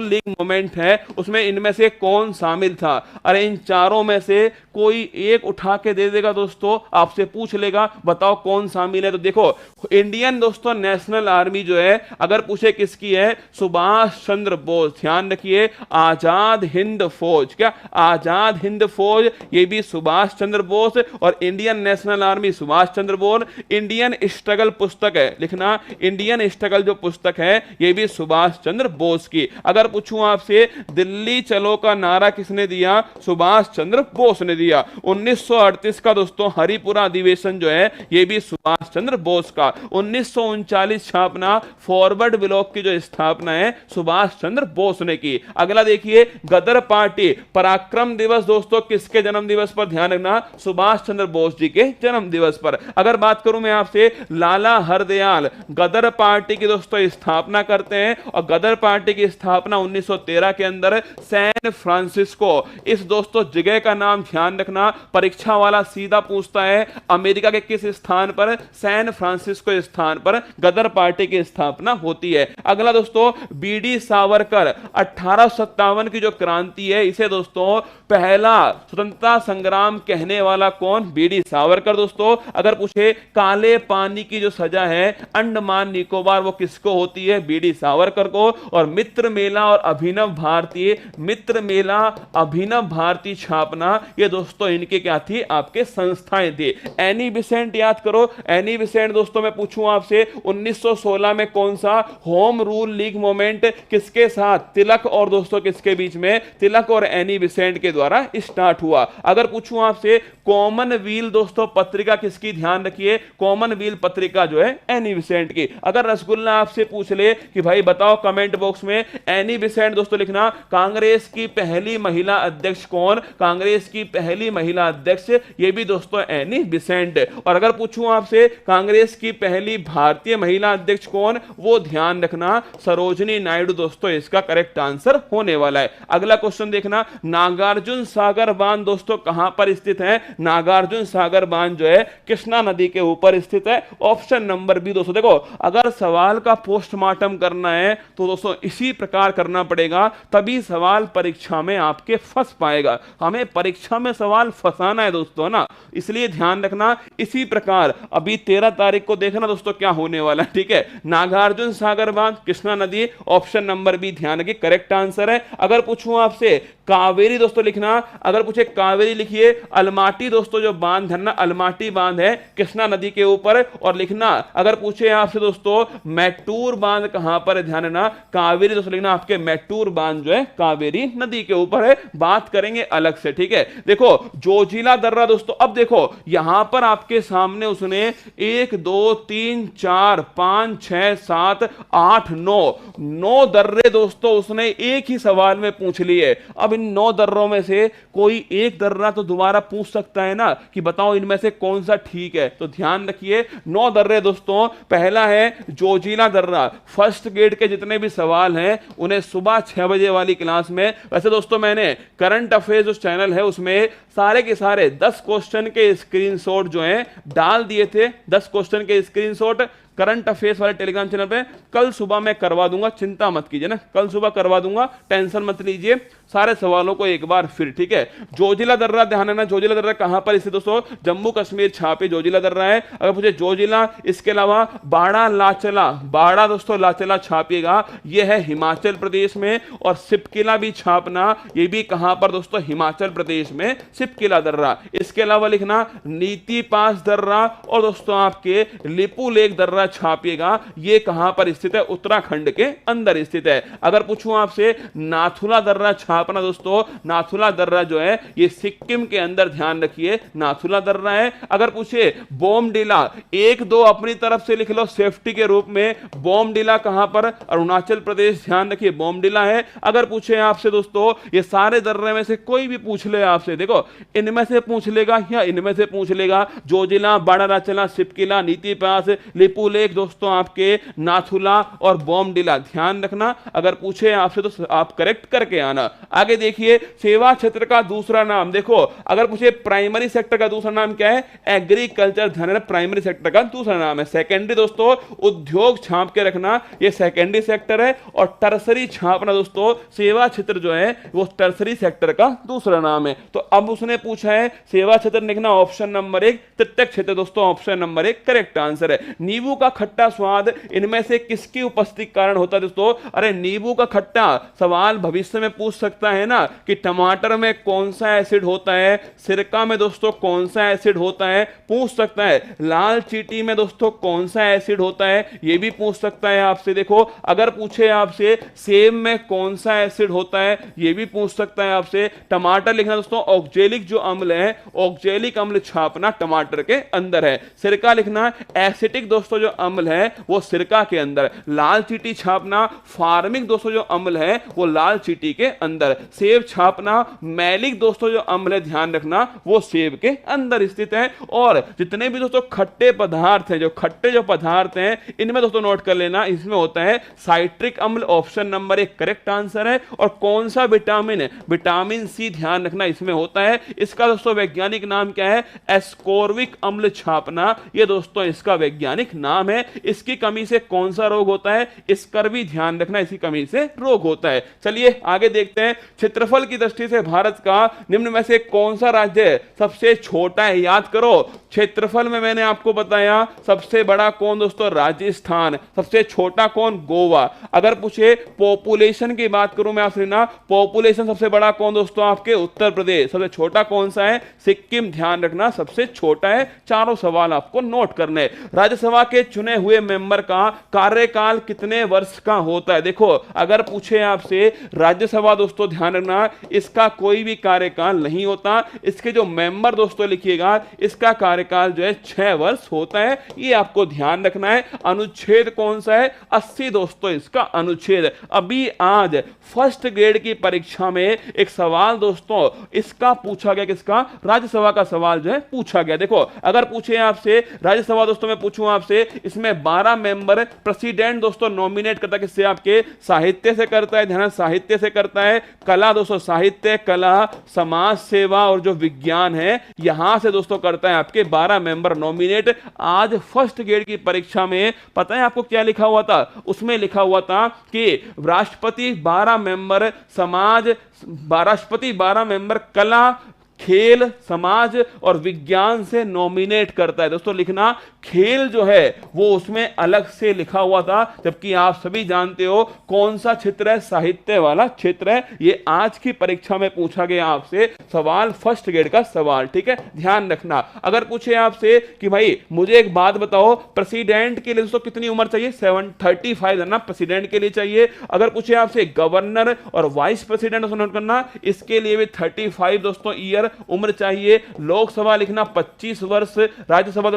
लीग मूवमेंट है उसमें इनमें से कौन शामिल था। अरे इन चारों में से कोई एक उठा के दे देगा दोस्तों, आपसे पूछ लेगा बताओ कौन शामिल है। तो देखो इंडियन दोस्तों नेशनल आर्मी जो है, अगर पूछे किसकी है, सुभाष चंद्र बोस, ध्यान रखिए, आजाद हिंद फौज, क्या आजाद हिंद फौज, ये भी सुभाष चंद्र बोस। और Indian national army Subhash Chandra Bose. Indian struggle पुस्तक है, लिखना इंडियन स्ट्रगल जो पुस्तक है ये भी सुभाष चंद्र बोस की। अगर पूछूं आपसे दिल्ली चलो का नारा किसने दिया, सुभाष चंद्र बोस ने दिया। 1938 का दोस्तों हरिपुरा अधिवेशन जो है ये भी सुभाष चंद्र बोस का। 1939 छापना फॉरवर्ड ब्लॉक की जो स्थापना है सुभाष चंद्र बोस ने की। अगला देखिए, गदर पार्टी, पराक्रम दिवस दोस्तों किसके जन्म दिवस पर, ध्यान रखना सुभाष चंद्र बोस जी के जन्म जन्म दिवस पर। अगर बात करूं मैं आपसे, लाला हरदयाल गदर पार्टी की दोस्तों स्थापना करते हैं और गदर पार्टी की स्थापना 1913 के अंदर सैन फ्रांसिस्को, इस दोस्तों जगह का नाम ध्यान रखना, परीक्षा वाला सीधा पूछता है अमेरिका के किस स्थान पर, सैन फ्रांसिस्को स्थान पर गदर पार्टी की स्थापना होती है। अगला दोस्तों बीडी सावरकर, 1857 की जो क्रांति है इसे दोस्तों पहला स्वतंत्रता संग्राम कहने वाला कौन, बीडी सावरकर दोस्तों। अगर पूछे काले पानी की जो सजा है अंडमान निकोबार वो किसको होती है, बीडी सावरकर को। और मित्र मेला और अभिनव भारतीय, मित्र मेला अभिनव भारतीय छापना ये दोस्तों इनके क्या थी, आपके संस्थाएं थी। एनी बिसेंट याद करो, एनी बिसेंट दोस्तों मैं पूछूं आपसे 1916 में कौन सा होम रूल लीग मूवमेंट किसके साथ, तिलक और दोस्तों किसके बीच में, तिलक और एनी बिसेंट के द्वारा स्टार्ट हुआ। अगर पूछूं आपसे कॉमनवेल दोस्तों पत्रिका किसकी, ध्यान रखिए कॉमनवेल पत्रिका जो है एनी बिसेंट की। अगर रसगुल्ला आपसे पूछ ले कि भाई बताओ कमेंट बॉक्स में एनी बिसेंट दोस्तों लिखना, कांग्रेस की पहली महिला अध्यक्ष कौन, कांग्रेस की पहली महिला अध्यक्ष ये भी दोस्तों एनी बिसेंट। और अगर पूछूं आपसे कांग्रेस की पहली भारतीय महिला अध्यक्ष कौन, वो ध्यान रखना सरोजनी नायडू दोस्तों इसका करेक्ट आंसर होने वाला है। अगला क्वेश्चन देखना, नागार्जुन सागर बांध दोस्तों कहां पर स्थित है, नागार्जुन सागर बांध जो है कृष्णा नदी के ऊपर स्थित है। ऑप्शन नंबर बी दोस्तों। देखो अगर सवाल का पोस्टमार्टम करना है तो दोस्तों इसी प्रकार करना पड़ेगा, तभी सवाल परीक्षा में आपके फंस पाएगा। हमें परीक्षा में सवाल फंसाना है दोस्तों ना, इसलिए ध्यान रखना इसी प्रकार। अभी 13 तारीख को देखना दोस्तों क्या होने वाला है, ठीक है। नागार्जुन सागर बांध कृष्णा नदी, ऑप्शन नंबर बी ध्यान रखिए करेक्ट आंसर है। अगर पूछूं आपसे कावेरी दोस्तों लिखना, अगर पूछे कावेरी लिखिए, अलमाटी दोस्तों जो बांध है ना, अलमाटी बांध है कृष्णा नदी के ऊपर। और लिखना अगर पूछे आपसे दोस्तों मैटूर बांध कहां पर है, ध्यान रखना कावेरी दोस्तों लिखना आपके मैटूर बांध जो है कावेरी नदी के ऊपर है, बात करेंगे अलग से, ठीक है। देखो जोजिला दर्रा दोस्तों, अब देखो यहां पर आपके सामने उसने 1 2 3 4 5 6 7 8 9 दर्रे दोस्तों उसने एक ही सवाल में पूछ लिए। अब इन 9 दर्रों में से कोई एक दर्रा तो दोबारा पूछ सकता है ना कि बताओ इनमें से कौन सा ठीक है। तो ध्यान रखिए 9 दर्रे दोस्तों, पहला है जोजिला दर्रा। फर्स्ट ग्रेड के जितने भी सवाल हैं उन्हें सुबह 6 बजे वाली क्लास में, वैसे दोस्तों मैंने करंट अफेयर्स जो चैनल है उसमें सारे के सारे 10 क्वेश्चन के स्क्रीनशॉट जो हैं डाल दिए थे। 10 क्वेश्चन के स्क्रीनशॉट करंट अफेयर्स वाले टेलीग्राम चैनल पे कल सुबह मैं करवा दूंगा, चिंता मत कीजिए ना, कल सुबह करवा दूंगा, टेंशन मत लीजिए, सारे सवालों को एक बार फिर, ठीक है। जोजिला दर्रा ध्यान रखना, जोजिला दर्रा कहां पर स्थित दोस्तों, जम्मू कश्मीर छापे जोजिला दर्रा है। अगर पूछे जोजिला, इसके अलावा बाड़ा लाचला, बाड़ा दोस्तों लाचला छापिएगा, यह है हिमाचल प्रदेश में। और सिपकिला भी छापना, यह भी कहां पर दोस्तों, हिमाचल प्रदेश में सिपकिला दर्रा। इसके अलावा लिखना नीति पास दर्रा और दोस्तों आपके लिपू लेक दर्रा छापिएगा, ये कहां पर स्थित है, उत्तराखंड के अंदर स्थित है। अगर पूछूं आपसे नाथुला दर्रा छापना दोस्तों, नाथुला दर्रा जो है ये सिक्किम के अंदर, ध्यान रखिए नाथुला दर्रा है। अगर पूछे बोमडिला, 1 2 अपनी तरफ से लिख लो सेफ्टी के रूप में, बोमडिला कहां पर, अरुणाचल प्रदेश, ध्यान रखिए बोमडिला है। अगर पूछे आपसे दोस्तों ये सारे दर्रे में से कोई भी पूछ ले आपसे, देखो इनमें से पूछ लेगा या इनमें से पूछ लेगा, जोजिला, बाड़ा लाचला, सिपकिला, नीति पास, लिपू लेक दोस्तों आपके, नाथुला और बोमडिला, ध्यान रखना। अगर पूछे आपसे तो आप करेक्ट करके आना। आगे देखिए सेवा क्षेत्र का दूसरा नाम, देखो अगर पूछे प्राइमरी सेक्टर का दूसरा नाम क्या है, एग्रीकल्चर, ध्यान रखना प्राइमरी सेक्टर का दूसरा नाम है। सेकेंडरी दोस्तों उद्योग छाप के रखना, ये सेकेंडरी सेक्टर है। और टर्सरी छापना दोस्तों, सेवा क्षेत्र जो है वो टर्सरी सेक्टर का दूसरा नाम है। तो अब उसने पूछा है सेवा क्षेत्र लिखना, ऑप्शन नंबर 1 तृतीयक क्षेत्र दोस्तों, ऑप्शन नंबर 1 करेक्ट आंसर है। नींबू का खट्टा स्वाद इनमें से किसकी उपस्थिति के कारण होता है दोस्तों, अरे नींबू का खट्टा सवाल भविष्य में पूछ सकता है ना कि टमाटर में कौन सा एसिड होता है, सिरका में दोस्तों कौन सा एसिड होता है, पूछ सकता है। लाल चींटी में दोस्तों कौन सा एसिड होता है, यह भी पूछ सकता है आपसे। देखो अगर पूछे आपसे सेब में कौन सा एसिड होता है, यह भी पूछ सकता है आपसे। टमाटर लिखना दोस्तों, ऑक्जेलिक जो अम्ल है, ऑक्जेलिक अम्ल छापना टमाटर के अंदर है। सिरका लिखना, एसिटिक दोस्तों जो अम्ल है वो सिरका के अंदर, लाल चींटी छापना फार्मिक दोस्तों जो अम्ल है वो लाल चींटी के अंदर, सेब छापना मैलिक दोस्तों जो अम्ल है ध्यान रखना वो सेब के अंदर स्थित है। और जितने भी दोस्तों खट्टे पदार्थ हैं, जो खट्टे जो पदार्थ हैं इनमें दोस्तों नोट कर लेना, इसमें होता है साइट्रिक अम्ल, ऑप्शन नंबर 1 करेक्ट आंसर है। और कौन सा विटामिन है, विटामिन सी ध्यान रखना इसमें होता है। इसका दोस्तों वैज्ञानिक नाम क्या है, एस्कोर्बिक अम्ल छापना, ये दोस्तों इसका वैज्ञानिक नाम है। इसकी कमी से कौन सा रोग होता है, इसका भी ध्यान रखना, इसकी कमी से रोग होता है। चलिए आगे देखते हैं, क्षेत्रफल की दृष्टि से भारत का निम्न में से कौन सा राज्य सबसे छोटा है, याद करो क्षेत्रफल में मैंने आपको बताया सबसे बड़ा कौन दोस्तों, राजस्थान, सबसे छोटा कौन, गोवा। अगर पूछे पॉपुलेशन की बात करूं मैं आपसे ना, पॉपुलेशन सबसे बड़ा कौन दोस्तों आपके, उत्तर प्रदेश, सबसे छोटा कौन सा है, सिक्किम, ध्यान रखना सबसे छोटा है। चारों सवाल आपको नोट करने। राज्यसभा के चुने हुए मेंबर का कार्यकाल कितने वर्ष का होता है, देखो अगर पूछे आपसे राज्यसभा दोस्तों ध्यान रखना इसका कोई भी कार्यकाल नहीं होता, इसके जो मेंबर दोस्तों लिखिएगा इसका कार्यकाल जो है 6 वर्ष होता है, ये आपको ध्यान रखना है। अनुच्छेद कौन सा है, 80 दोस्तों इसका अनुच्छेद। अभी आज फर्स्ट ग्रेड की परीक्षा में एक सवाल दोस्तों इसका पूछा गया, किसका, राज्यसभा का सवाल जो है पूछा गया। देखो अगर पूछे आपसे राज्यसभा दोस्तों मैं पूछूं आपसे, इसमें 12 मेंबर प्रेसिडेंट दोस्तों नॉमिनेट करता है, किससे, आपके साहित्य से करता है, ध्यान साहित्य से करता है, कला दोस्तों साहित्य, कला, समाज सेवा और जो विज्ञान है यहां से दोस्तों करता है आपके 12 मेंबर नॉमिनेट। आज फर्स्ट ग्रेड की परीक्षा में पता है आपको क्या लिखा हुआ था, उसमें लिखा हुआ था कि राष्ट्रपति 12 मेंबर समाज, राष्ट्रपति 12 मेंबर कला, खेल, समाज और विज्ञान से नॉमिनेट करता है। दोस्तों लिखना खेल जो है वो उसमें अलग से लिखा हुआ था, जबकि आप सभी जानते हो कौन सा क्षेत्र है, साहित्य वाला क्षेत्र है। ये आज की परीक्षा में पूछा गया आपसे सवाल, फर्स्ट ग्रेड का सवाल, ठीक है, ध्यान रखना। अगर पूछे आपसे कि भाई मुझे एक बात बताओ, प्रेसिडेंट के लिए दोस्तों कितनी उम्र चाहिए, 35 है ना प्रेसिडेंट के लिए चाहिए। अगर पूछे आपसे गवर्नर और वाइस प्रेसिडेंट नोट करना, इसके लिए भी 35 दोस्तों ईयर उम्र चाहिए। लोकसभा लिखना 25 वर्ष, राज्यसभा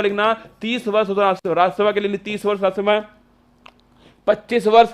लिखना 30 वर्ष, राज्यसभा के लिए 30 वर्ष राज्यसभा, 25 वर्ष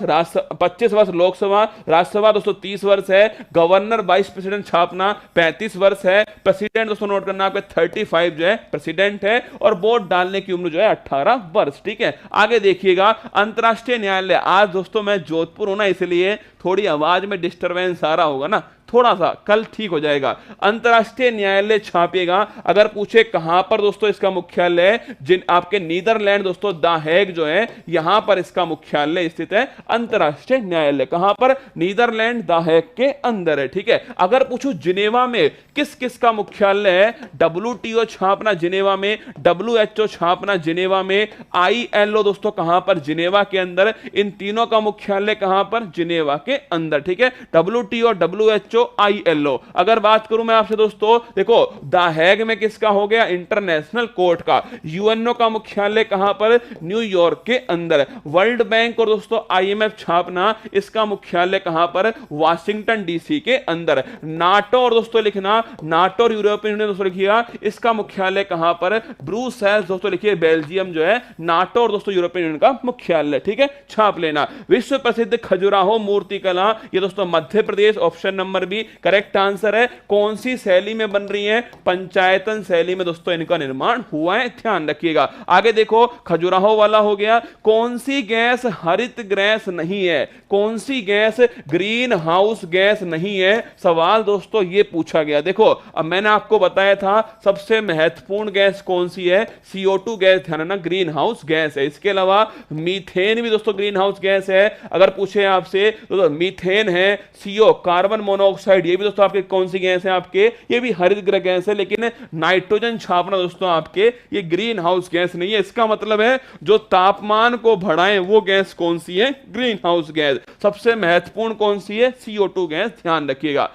25 वर्ष लोकसभा, राज्यसभा दोस्तों 30 वर्ष है। गवर्नर वाइस प्रेसिडेंट छापना 35 वर्ष है। प्रेसिडेंट दोस्तों नोट करना आपके 35 जो है प्रेसिडेंट है, और वोट डालने की उम्र जो है 18 वर्ष, ठीक है। आगे देखिएगा, अंतरराष्ट्रीय न्यायालय, आज दोस्तों मैं जोधपुर हूं ना इसलिए थोड़ी आवाज में डिस्टरबेंस आ रहा होगा ना, थोड़ा सा, कल ठीक हो जाएगा। अंतरराष्ट्रीय न्यायालय छापिएगा, अगर पूछे कहां पर दोस्तों इसका मुख्यालय, जिन आपके नीदरलैंड दोस्तों द हेग जो है यहां पर इसका मुख्यालय स्थित है। अंतरराष्ट्रीय न्यायालय कहां पर, नीदरलैंड द हेग के अंदर है, ठीक है। अगर पूछूं जिनेवा में किस किस का मुख्यालय है, WTO छापना जिनेवा में, WHO छापना जिनेवा में, ILO दोस्तों कहां पर, जिनेवा के अंदर। इन तीनों का मुख्यालय कहां पर, जिनेवा के अंदर, ठीक है। WTO, WHO, ILO। अगर बात करूं मैं आपसे दोस्तों, देखो द हेग में किसका हो गया, इंटरनेशनल कोर्ट का। UNO का मुख्यालय कहां पर, न्यूयॉर्क के अंदर। वर्ल्ड बैंक और दोस्तों IMF छापना, इसका मुख्यालय कहां पर, वाशिंगटन DC के अंदर। नाटो और दोस्तों लिखना, नाटो और यूरोपियन यूनियन दोस्तों लिखिएगा, इसका मुख्यालय कहां पर, ब्रुसेल्स दोस्तों लिखिए, बेल्जियम जो है। नाटो और दोस्तों यूरोपियन यूनियन का मुख्यालय, ठीक है, छाप लेना। विश्व प्रसिद्ध खजुराहो मूर्ति कला, ये दोस्तों मध्य प्रदेश, ऑप्शन नंबर भी करेक्ट आंसर है। कौन सी शैली में बन रही है, पंचायतन शैली में दोस्तों इनका निर्माण हुआ है, ध्यान रखिएगा। आगे देखो, खजुराहो वाला हो गया। कौन सी गैस हरित गैस नहीं है, कौन सी गैस ग्रीन हाउस गैस नहीं है, सवाल दोस्तों ये पूछा गया। देखो अब मैंने आपको बताया था सबसे महत्वपूर्ण गैस कौन सी है, CO2 गैस, ध्यान रखना ग्रीन हाउस गैस है। इसके अलावा मीथेन भी दोस्तों ग्रीन हाउस गैस है। अगर पूछे आपसे तो मीथेन है, CO कार्बन मोनोऑक्साइड, ये भी दोस्तों आपके कौन सी गैस है, आपके ये भी हरित गृह गैस है। लेकिन नाइट्रोजन छापना दोस्तों आपके ये ग्रीन हाउस गैस नहीं है। इसका मतलब है जो तापमान को बढ़ाए वो गैस कौन सी है, ग्रीन हाउस गैस। सबसे महत्वपूर्ण कौन सी है, CO2 गैस, ध्यान रखिएगा।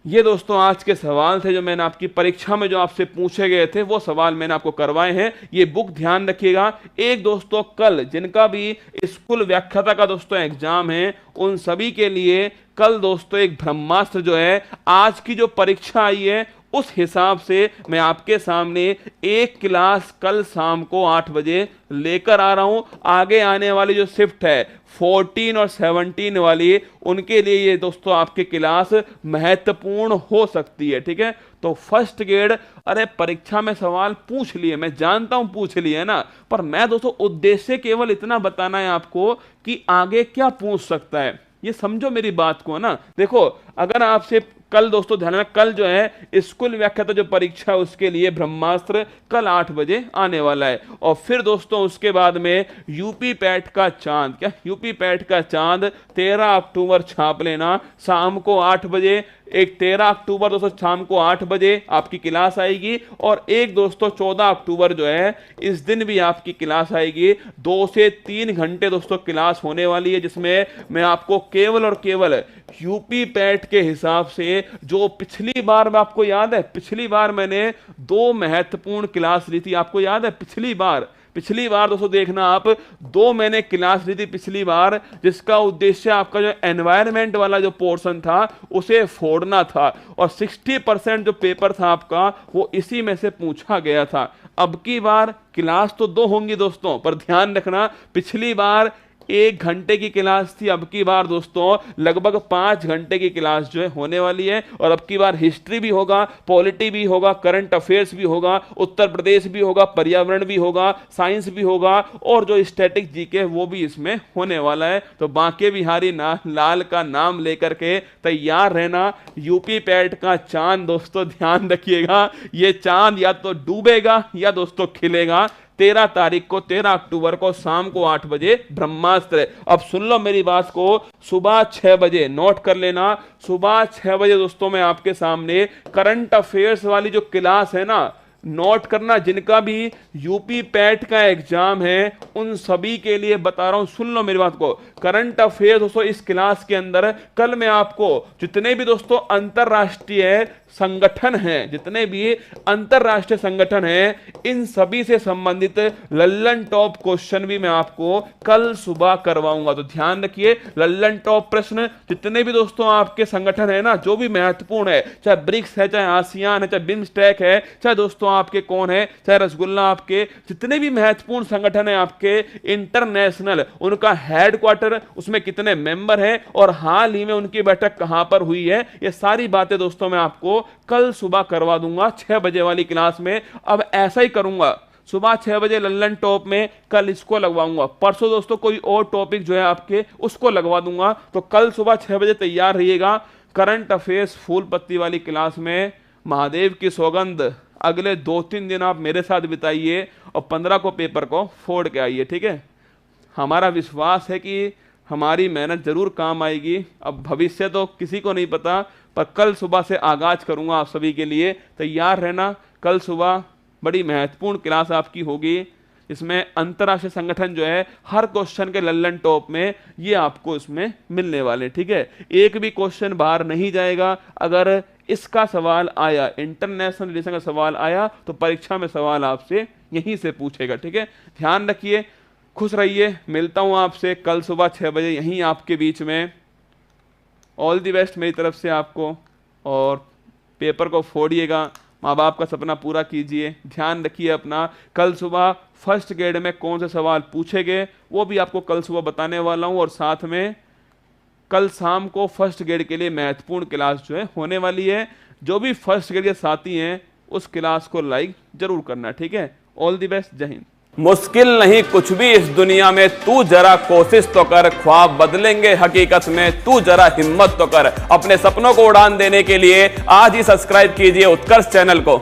ये दोस्तों आज के सवाल थे जो मैंने आपकी परीक्षा में जो आपसे पूछे गए थे, वो सवाल मैंने आपको करवाए हैं। ये बुक ध्यान रखिएगा। एक दोस्तों कल जिनका भी स्कूल व्याख्याता का दोस्तों एग्जाम है, उन सभी के लिए कल दोस्तों एक ब्रह्मास्त्र जो है, आज की जो परीक्षा आई है उस हिसाब से मैं आपके सामने एक क्लास कल शाम को 8 बजे लेकर आ रहा हूं। आगे आने वाली जो शिफ्ट है 14 और 17 वाली, उनके लिए ये दोस्तों आपकी क्लास महत्वपूर्ण हो सकती है, ठीक है। तो फर्स्ट ग्रेड, अरे परीक्षा में सवाल पूछ लिए, मैं जानता हूं पूछ लिए ना, पर मैं दोस्तों उद्देश्य केवल इतना बताना है आपको कि आगे क्या पूछ सकता है, ये समझो मेरी बात को ना। देखो अगर आपसे कल दोस्तों ध्यान रखना, कल जो है स्कूल व्याख्याता जो परीक्षा है उसके लिए ब्रह्मास्त्र कल 8 बजे आने वाला है। और फिर दोस्तों उसके बाद में यूपी पैट का चांद, क्या यूपी पैट का चांद 13 अक्टूबर छाप लेना शाम को 8 बजे। एक 13 अक्टूबर दोस्तों शाम को 8 बजे आपकी क्लास आएगी, और एक दोस्तों 14 अक्टूबर जो है इस दिन भी आपकी क्लास आएगी। 2 से 3 घंटे दोस्तों क्लास होने वाली है, जिसमें मैं आपको केवल और केवल यूपी पैट के हिसाब से, जो पिछली बार में आपको याद है, पिछली बार मैंने 2 महत्वपूर्ण क्लास ली थी, आपको याद है पिछली बार दोस्तों देखना आप, 2 मैंने क्लास ली थी पिछली बार, जिसका उद्देश्य आपका जो एनवायरनमेंट वाला जो पोर्शन था उसे फोड़ना था, और 60% जो पेपर था आपका वो इसी में से पूछा गया था। अब की बार क्लास तो 2 होंगी दोस्तों, पर ध्यान रखना पिछली बार 1 घंटे की क्लास थी, अब की बार दोस्तों लगभग 5 घंटे की क्लास जो है होने वाली है। और अब की बार हिस्ट्री भी होगा, पॉलिटी भी होगा, करंट अफेयर्स भी होगा, उत्तर प्रदेश भी होगा, पर्यावरण भी होगा, साइंस भी होगा, और जो स्टैटिक जीके वो भी इसमें होने वाला है। तो बांके बिहारी लाल का नाम लेकर के तैयार रहना। यूपी पैट का चांद दोस्तों ध्यान रखिएगा, ये चांद या तो डूबेगा या दोस्तों खिलेगा। 13 तारीख को 13 अक्टूबर को शाम को 8 बजे ब्रह्मास्त्र। अब सुन लो मेरी बात को, सुबह 6 बजे नोट कर लेना, सुबह 6 बजे दोस्तों मैं आपके सामने करंट अफेयर्स वाली जो क्लास है ना, नोट करना, जिनका भी यूपी पैट का एग्जाम है उन सभी के लिए बता रहा हूं, सुन लो मेरी बात को। करंट अफेयर दोस्तों इस क्लास के अंदर कल मैं आपको जितने भी दोस्तों अंतरराष्ट्रीय संगठन हैं, जितने भी अंतरराष्ट्रीय संगठन हैं, इन सभी से संबंधित लल्लन टॉप क्वेश्चन भी मैं आपको कल सुबह करवाऊंगा। तो ध्यान रखिए, लल्लन टॉप प्रश्न जितने भी दोस्तों आपके संगठन है ना, जो भी महत्वपूर्ण है, चाहे ब्रिक्स है, चाहे आसियान है, चाहे बिम्स्टेक है, चाहे दोस्तों आपके कौन है, चाहे रसगुल्ला, आपके जितने भी महत्वपूर्ण संगठन है आपके इंटरनेशनल, उनका हेडक्वार्टर, उसमें कितने मेंबर हैं और हाल ही में उनकी बैठक कहां पर हुई है, ये सारी बातें दोस्तों मैं आपको कल सुबह करवा दूंगा 6 बजे वाली क्लास में। अब ऐसा ही करूंगा, सुबह 6 बजे लल्लन टॉप में कल इसको लगवाऊंगा, परसों दोस्तों कोई और टॉपिक जो है आपके उसको लगवा दूंगा। तो कल सुबह 6 बजे तैयार रहिएगा। करंट अफेयर्स फूल पत्ती वाली क्लास में महादेव की सौगंध अगले 2-3 दिन आप मेरे साथ बिताइए और 15 को पेपर को फोड़ के आइए, ठीक है। हमारा विश्वास है कि हमारी मेहनत जरूर काम आएगी। अब भविष्य तो किसी को नहीं पता, पर कल सुबह से आगाज करूंगा आप सभी के लिए, तैयार रहना। कल सुबह बड़ी महत्वपूर्ण क्लास आपकी होगी, इसमें अंतरराष्ट्रीय संगठन जो है हर क्वेश्चन के लल्लन टॉप में ये आपको इसमें मिलने वाले, ठीक है। एक भी क्वेश्चन बाहर नहीं जाएगा। अगर इसका सवाल आया, इंटरनेशनल रिलेशन का सवाल आया, तो परीक्षा में सवाल आपसे यहीं से पूछेगा, ठीक है। ध्यान रखिए, खुश रहिए, मिलता हूं आपसे कल सुबह 6 बजे यहीं आपके बीच में। ऑल दी बेस्ट मेरी तरफ से आपको, और पेपर को फोड़िएगा, माँ बाप का सपना पूरा कीजिए। ध्यान रखिए अपना, कल सुबह फर्स्ट ग्रेड में कौन से सवाल पूछे गए वो भी आपको कल सुबह बताने वाला हूँ, और साथ में कल शाम को फर्स्ट ग्रेड के लिए महत्वपूर्ण क्लास जो है होने वाली है। जो भी फर्स्ट ग्रेड के साथी हैं उस क्लास को लाइक जरूर करना, ठीक है। ऑल दी बेस्ट, जय हिंद। मुश्किल नहीं कुछ भी इस दुनिया में, तू जरा कोशिश तो कर, ख्वाब बदलेंगे हकीकत में, तू जरा हिम्मत तो कर। अपने सपनों को उड़ान देने के लिए आज ही सब्सक्राइब कीजिए उत्कर्ष चैनल को।